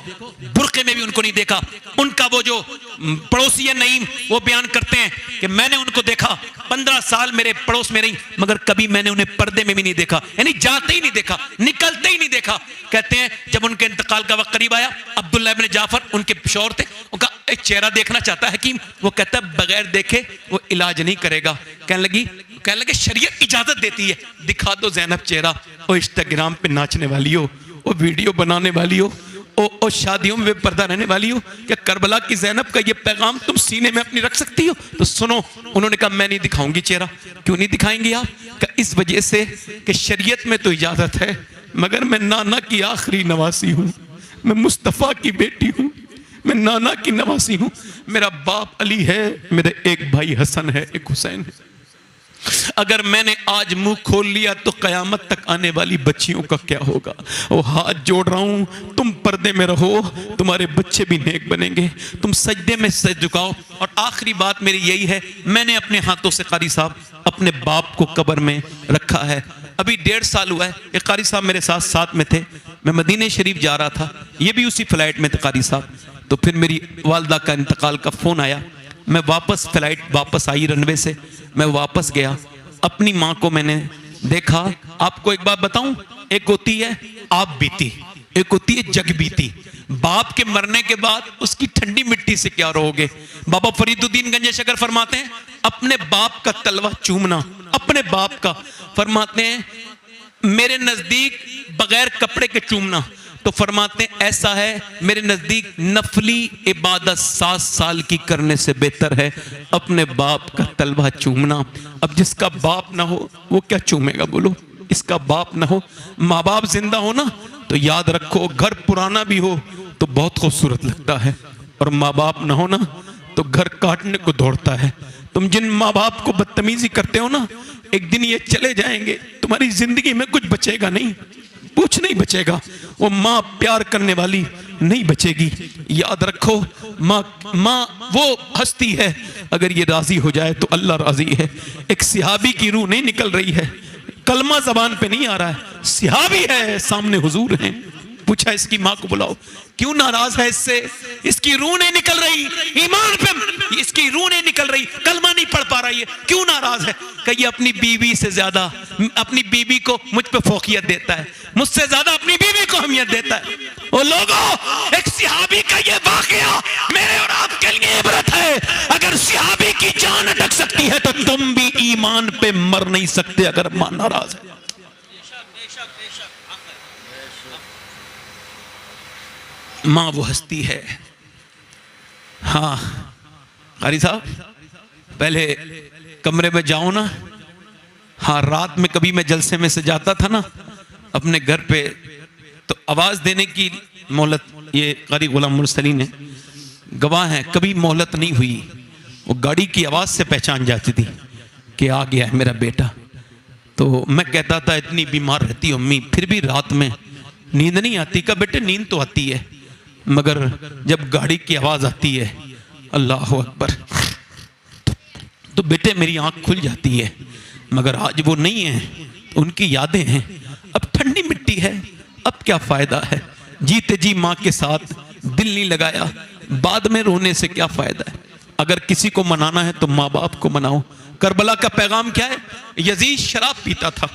बुर्के में भी उनको नहीं देखा। उनका वो जो पड़ोसी है नईम, वो बयान करते हैं कि मैंने उनको देखा, 15 साल मेरे पड़ोस में रही, मगर कभी मैंने उन्हें पर्दे में भी नहीं देखा, यानी जाते ही नहीं देखा, निकलते ही नहीं देखा। कहते हैं जब उनके इंतकाल का वक्त करीब आया, अब्दुल्लाह इब्न जाफर उनके शौहर थे, उनका एक चेहरा देखना चाहता है हकीम, वो कहता है बगैर देखे वो इलाज नहीं करेगा। कहने लगे शरीयत इजाजत देती है, दिखा दो ज़ैनब चेहरा। वो इंस्टाग्राम पे नाचने वाली हो, वो वीडियो बनाने वाली हो, और शादियों में पर्दा रहने वाली हो, क्या करबला की ज़ैनब का ये पैगाम तुम सीने में अपनी रख सकती हो? तो सुनो, उन्होंने कहा मैं नहीं दिखाऊंगी चेहरा। क्यों नहीं दिखाएंगे आप? इस वजह से कि शरीयत में तो इजाजत है, मगर मैं नाना की आखिरी नवासी हूँ, मैं मुस्तफ़ा की बेटी हूँ, मैं नाना की नवासी हूँ। मेरा बाप अली है, मेरे एक भाई हसन है, एक हुसैन है। अगर मैंने आज मुंह खोल लिया तो कयामत तक आने वाली बच्चियों का क्या होगा? वो हाथ जोड़ रहा हूं, तुम पर्दे में रहो, तुम्हारे बच्चे भी नेक बनेंगे, तुम सजदे में सर झुकाओ। और आखिरी बात मेरी यही है, मैंने अपने हाथों से कारी साहब अपने बाप को कब्र में रखा है। अभी 1.5 साल हुआ है, एक कारी साहब मेरे साथ में थे, मैं मदीने शरीफ जा रहा था, ये भी उसी फ्लाइट में थे कारी साहब। तो फिर मेरी वालदा का इंतकाल का फ़ोन आया, मैं फ्लाइट वापस आई रनवे से, मैं वापस गया, अपनी माँ को मैंने देखा। आपको एक बात बताऊं, एक होती है आप बीती, एक होती है जग बीती। बाप के मरने के बाद उसकी ठंडी मिट्टी से क्या रहोगे? बाबा फरीदुद्दीन गंजे शकर फरमाते हैं अपने बाप का तलवा चूमना, अपने बाप का, फरमाते हैं मेरे नजदीक बगैर कपड़े के चूमना, तो फरमाते हैं ऐसा है मेरे नजदीक नफली इबादत 7 साल की करने से बेहतर है अपने बाप का तलवा चूमना। अब जिसका बाप ना हो वो क्या चूमेगा? बोलो, इसका बाप ना हो, माँ बाप जिंदा हो ना, तो याद रखो घर पुराना भी हो तो बहुत खूबसूरत लगता है, और माँ बाप ना हो ना तो घर काटने को दौड़ता है। तुम जिन माँ बाप को बदतमीजी करते हो ना, एक दिन ये चले जाएंगे, तुम्हारी जिंदगी में कुछ बचेगा नहीं, कुछ नहीं बचेगा। वो माँ प्यार करने वाली नहीं बचेगी। याद रखो, माँ वो हस्ती है, अगर ये राजी हो जाए तो अल्लाह राजी है। एक सिहाबी की रूह नहीं निकल रही है, कलमा जबान पे नहीं आ रहा है, सिहाबी है, सामने हुजूर हैं, पूछा इसकी माँ को बुलाओ, क्यों नाराज है इससे? इसकी रूह नहीं निकल रही, ईमान पे इसकी रूह नहीं निकल रही, कलमा नहीं पढ़ पा रही है, क्यों नाराज है? कहिए अपनी बीवी से ज्यादा अपनी बीवी को मुझ पे फोकियत देता है, मुझसे ज्यादा अपनी बीवी को अहमियत देता है। ओ लोगों, एक सिहाबी का ये वाकया मेरे और आपके लिए इबरत है। अगर सिहाबी की जान अटक सकती है तो तुम भी ईमान पे मर नहीं सकते अगर मां नाराज है। माँ वो हस्ती है। हाँ कारी साहब, पहले कमरे में जाओ ना, हाँ रात में कभी मैं जलसे में से जाता था ना अपने घर पे, तो आवाज़ देने की मोहलत, ये कारी गुलाम मुरसलीन है, गवाह हैं, कभी मोहलत नहीं हुई। वो गाड़ी की आवाज़ से पहचान जाती थी कि आ गया है मेरा बेटा। तो मैं कहता था इतनी बीमार रहती अम्मी, फिर भी रात में नींद नहीं आती? का बेटे नींद तो आती है, मगर जब गाड़ी की आवाज़ आती है अल्लाह अकबर तो बेटे मेरी आंख खुल जाती है। मगर आज वो नहीं है, तो उनकी यादें हैं। अब ठंडी मिट्टी है, अब क्या फ़ायदा है? जीते जी माँ के साथ दिल नहीं लगाया, बाद में रोने से क्या फ़ायदा है? अगर किसी को मनाना है तो माँ बाप को मनाओ। करबला का पैगाम क्या है? यजीद शराब पीता था।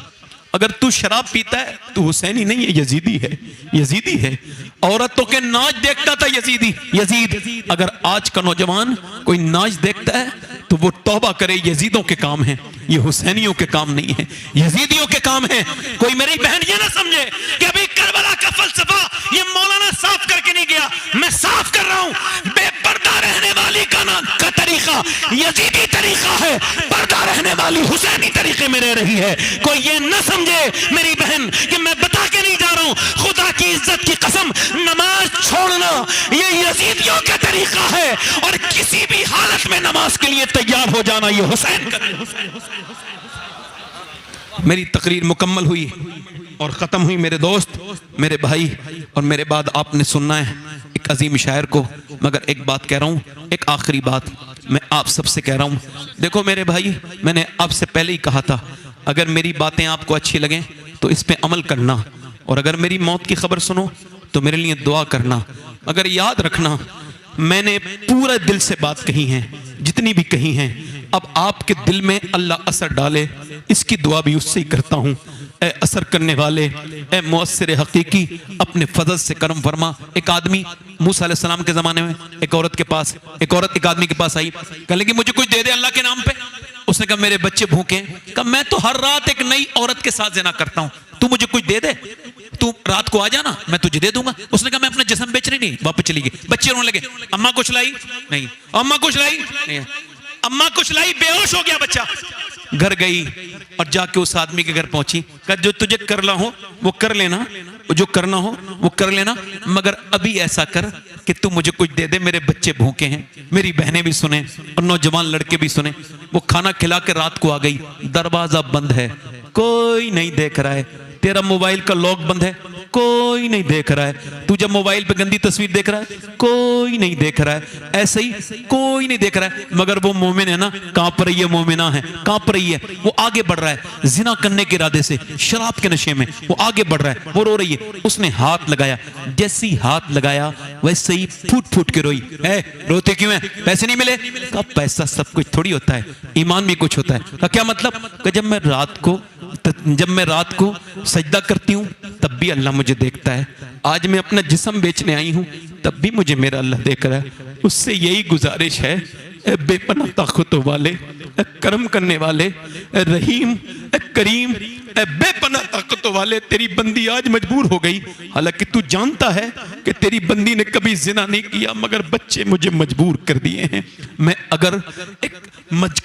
अगर तू शराब पीता है तो हुसैनी नहीं है, यजीदी है, यजीदी है। औरतों के नाच देखता था यजीदी, यजीद। अगर आज का नौजवान कोई नाच देखता है तो वो तौबा करे, यजीदों के काम है, ये हुसैनियों के काम नहीं है, यजीदियों के काम है। कोई मेरी बहन ये ना समझे कि अभी करबला का फलसफा ये मौलाना साफ करके नहीं गया, मैं साफ कर रहा हूं। बेपर्दा रहने वाली का तरीका यजीदी तरीका है, पर्दा रहने वाली हुसैनी तरीके में रह रही है। कोई ये न समझे मेरी बहन कि मैं बता के नहीं जा रहा हूं, खुदा की इज्जत की कसम, नमाज छोड़ना ये यजीदियों का तरीका है, और किसी भी हालत में नमाज के लिए तैयार हो जाना ये हुसैन का। मेरी तकरीर मुकम्मल हुई और ख़त्म हुई मेरे दोस्त, मेरे भाई, और मेरे बाद आपने सुनना है एक अजीम शायर को। मगर एक बात कह रहा हूँ, एक आखिरी बात मैं आप सबसे कह रहा हूँ। देखो मेरे भाई, मैंने आपसे पहले ही कहा था, अगर मेरी बातें आपको अच्छी लगें तो इस पे अमल करना, और अगर मेरी मौत की खबर सुनो तो मेरे लिए दुआ करना। मगर याद रखना, मैंने पूरे दिल से बात कही है, जितनी भी कही हैं। अब आपके दिल में अल्लाह असर डाले, इसकी दुआ भी उससे ही करता हूँ। ए असर करने वाले, ए मुअस्सिर हकीकी, अपने फजल से करम फरमा। एक आदमी मूसा अलैहिस्सलाम के ज़माने में एक औरत के पास, एक औरत एक आदमी के पास आई, कह लगी मुझे कुछ दे दे अल्लाह के नाम पे। उसने कहा मेरे बच्चे भूखे। कहा मैं तो हर रात एक नई औरत के साथ ज़िना करता हूँ, तू मुझे कुछ दे दे, तू रात को आ जाना, मैं तुझे दे दूंगा। उसने कहा मैं अपना जिस्म बेच रही नहीं। वापस चली गई। बच्चे रोने लगे, अम्मा कुछ लाई? नहीं। अम्मा कुछ लाई? नहीं। अम्मा कुछ लाई? बेहोश हो गया बच्चा। घर गई और जाके उस आदमी के घर पहुंची। कहा जो तुझे करना हो वो कर लेना, जो करना हो वो कर लेना, मगर अभी ऐसा कर कि तू मुझे कुछ दे दे, मेरे बच्चे भूखे हैं। मेरी बहनें भी सुने और नौजवान लड़के भी सुने। वो खाना खिला के रात को आ गई, दरवाजा बंद है, कोई नहीं देख रहा है। तेरा मोबाइल का लॉक बंद है, कोई नहीं देख रहा है। तू जब मोबाइल पे गंदी तस्वीर देख रहा है, कोई नहीं देख रहा है। ऐसे ही कोई नहीं देख रहा है, मगर वो मोमिन है ना, कांप रही है, मोमिना है, कांप रही है। वो आगे बढ़ रहा है जिना करने के इरादे से, शराब के नशे में वो आगे बढ़ रहा है। वो रो रही है। उसने हाथ लगाया, जैसे ही हाथ लगाया वैसे ही फूट फूट के रोई। है रोते क्यों है? पैसे नहीं मिले? कहा पैसा सब कुछ थोड़ी होता है, ईमान भी कुछ होता है। कहा क्या मतलब? कहा जब मैं रात को सजदा करती हूँ तब भी अल्लाह मुझे देखता है। आज मैं अपना जिस्म बेचने आई हूँ तब भी मुझे मेरा अल्लाह देख रहा है। उससे यही गुजारिश है, ए बेपनाह ताकतों वाले, ए करम करने वाले, ए रहीम, ए करीम, ए बेपनाह ताकतों वाले, तेरी बंदी आज मजबूर हो गई। हालांकि तू जानता है कि तेरी बंदी ने कभी जिना नहीं किया, मगर बच्चे मुझे मजबूर कर दिए हैं। मैं अगर एक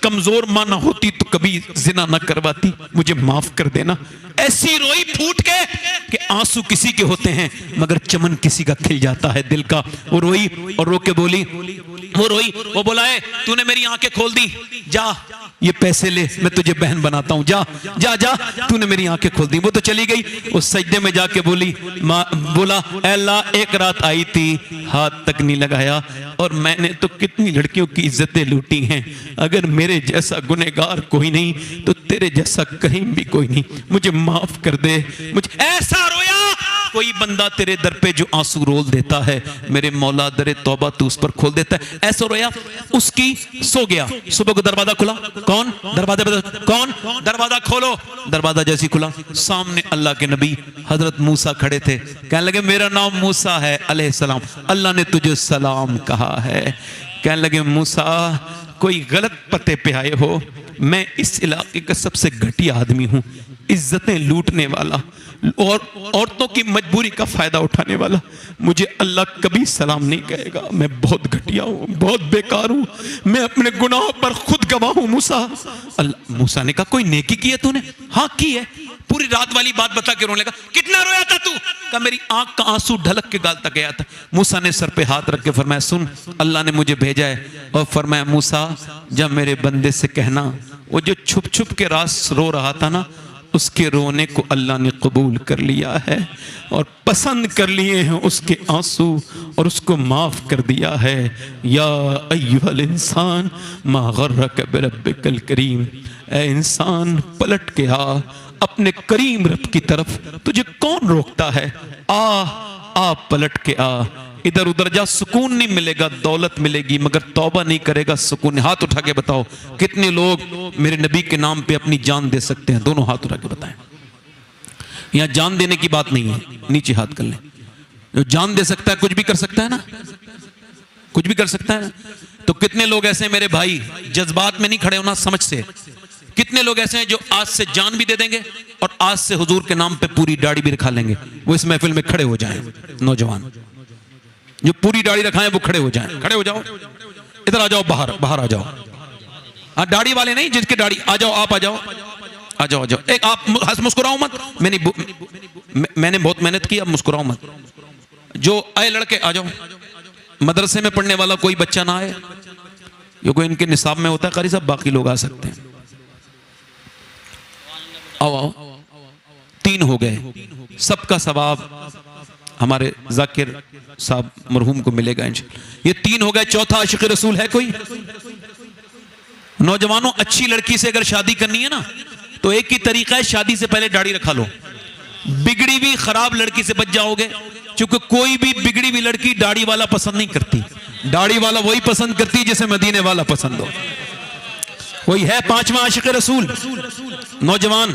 कमजोर माँ ना होती तो कभी जिना ना करवाती, मुझे माफ कर देना। ऐसी रोई फूट के कि आंसू किसी के होते हैं मगर चमन किसी का खिल जाता है दिल का। वो रोई और रो के बोली, वो रोई, वो बोलाए तूने मेरी आंखें खोल दी, जा ये पैसे ले, मैं तुझे बहन बनाता हूं, जा जा जा, तूने मेरी आंखें खोल दी। वो तो चली गई। उस सजदे में जाके बोली, बोला अल्लाह एक रात आई थी, हाथ तक नहीं लगाया, और मैंने तो कितनी लड़कियों की इज्जतें लूटी हैं। अगर मेरे जैसा गुनहगार कोई नहीं तो तेरे जैसा कहीं भी कोई नहीं, मुझे माफ कर दे। मुझे ऐसा रोया कोई बंदा तेरे दर पे जो आंसू रोल देता है, मेरे मौला दरे तौबा तू उस पर खोल देता है। ऐसा रोया, उसकी सो गया। सुबह को दरवाजा खुला, कौन? दरवाजा खोलो। दरवाजा जैसी खुला, सामने अल्लाह के नबी हजरत मूसा खड़े थे। कहने लगे मेरा नाम मूसा है अलैहिस्सलाम, अल्लाह ने तुझे सलाम कहा है। कहने लगे मूसा कोई गलत पते पे आए हो, मैं इस इलाके का सबसे घटिया आदमी हूँ, इज्जतें लूटने वाला और औरतों की मजबूरी का फायदा उठाने वाला। मुझे अल्लाह कभी सलाम नहीं कहेगा। मैं बहुत घटिया हूँ, बहुत बेकार हूँ, मैं अपने गुनाहों पर खुद गवाह हूँ। मूसा ने कहा कोई नेकी की है तूने? हाँ की है। पूरी रात वाली बात बता के रोने लगा। कितना रोया था तू? कहा मेरी आंख का आंसू ढलक के गाल तक गया था। मूसा ने सर पे हाथ रख के फरमाया सुन, अल्लाह ने मुझे भेजा है, और फरमाया मूसा जब मेरे बंदे से कहना, वो जो छुप छुप के रात रो रहा था ना, उसके रोने को अल्लाह ने कबूल कर लिया है और पसंद कर लिए हैं उसके आंसू, और उसको माफ कर दिया है। या अय्युहल इंसान मा गर्रक बिरब्बिकल करीम, ए इंसान पलट के आ अपने करीम रब की तरफ, तुझे कौन रोकता है? आ पलट के आ, इधर उधर जा, सुकून नहीं मिलेगा, दौलत मिलेगी, मगर तौबा नहीं करेगा सुकून नहीं। हाथ उठा के बताओ कितने लोग मेरे नबी के नाम पे अपनी जान दे सकते हैं? दोनों हाथ उठा के बताएं। यहां जान देने की बात नहीं है, नीचे हाथ कर लें। जो जान दे सकता है कुछ भी कर सकता है ना, कुछ भी कर सकता है ना। तो कितने लोग ऐसे हैं मेरे भाई, जज्बात में नहीं खड़े होना, समझ से। कितने लोग ऐसे हैं जो आज से जान भी दे देंगे और आज से हुजूर के नाम पे पूरी दाढ़ी भी रखा लेंगे। वो इस महफिल में खड़े हो जाएं। नौजवान जो पूरी दाढ़ी रखाएं वो खड़े हो जाएं। खड़े हो जाओ, इधर आ जाओ, बाहर बाहर आ जाओ। हाँ, दाढ़ी वाले नहीं, जिसकी दाढ़ी, आ जाओ, आप आ जाओ, आ जाओ, आ जाओ। एक आप मुस्कुराओ मत, मैंने बहुत मेहनत की, अब मुस्कुराओ मत। जो आए लड़के आ जाओ। मदरसे में पढ़ने वाला कोई बच्चा ना आए, ये कोई इनके निसाब में होता है कारी साहब, बाकी लोग आ सकते हैं। आओ आओ, 3 हो गए। सबका सवाब हमारे जाकिर साहब मरहूम को मिलेगा इंशाअल्लाह। ये 3 हो गए। चौथा आशिक रसूल है कोई? नौजवानों, अच्छी लड़की से अगर शादी करनी है ना, तो एक ही तरीका है, शादी से पहले दाढ़ी रखा लो। बिगड़ी हुई खराब लड़की से बच जाओगे, क्योंकि कोई भी बिगड़ी हुई लड़की दाढ़ी वाला पसंद नहीं करती। दाढ़ी वाला वही पसंद करती जिसे मदीने वाला पसंद हो। कोई है 5वां आशिक रसूल? नौजवान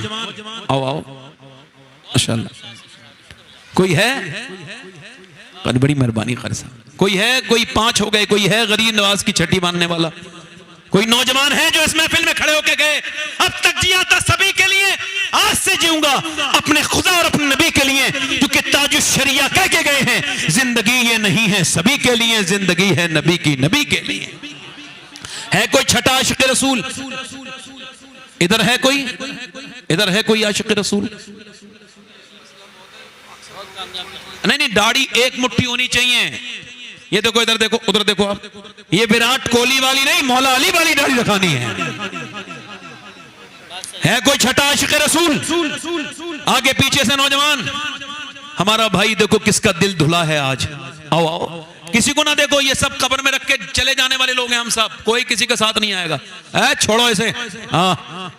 आओ आओ, माशाअल्लाह। कोई है? बड़ी मेहरबानी कारी साहब। कोई है? कोई 5 हो गए। कोई है गरीब नवाज की छठी मानने वाला? कोई नौजवान है जो इस महफिल में खड़े होके गए, अब तक जिया था सभी के लिए, आज से जीऊंगा अपने खुदा और अपने नबी के लिए, क्योंकि ताजुश शरिया कह के गए हैं, जिंदगी ये नहीं है सभी के लिए, जिंदगी है नबी की, नबी के लिए। है कोई छठा आशिक रसूल? इधर है कोई? इधर है कोई आशिक रसूल? नहीं नहीं, दाढ़ी एक मुट्ठी होनी चाहिए। ये देखो, इधर देखो, उधर देखो आप। ये विराट कोहली वाली नहीं, मौला अली वाली दाढ़ी रखानी है कोई छठा आशिक रसूल? आगे पीछे से नौजवान, हमारा भाई देखो किसका दिल धुला है आज। आओ आओ, किसी को ना देखो, ये सब कब्र में रख के चले जाने वाले लोग हैं हम सब, कोई किसी के साथ नहीं आएगा। छोड़ो इसे। हाँ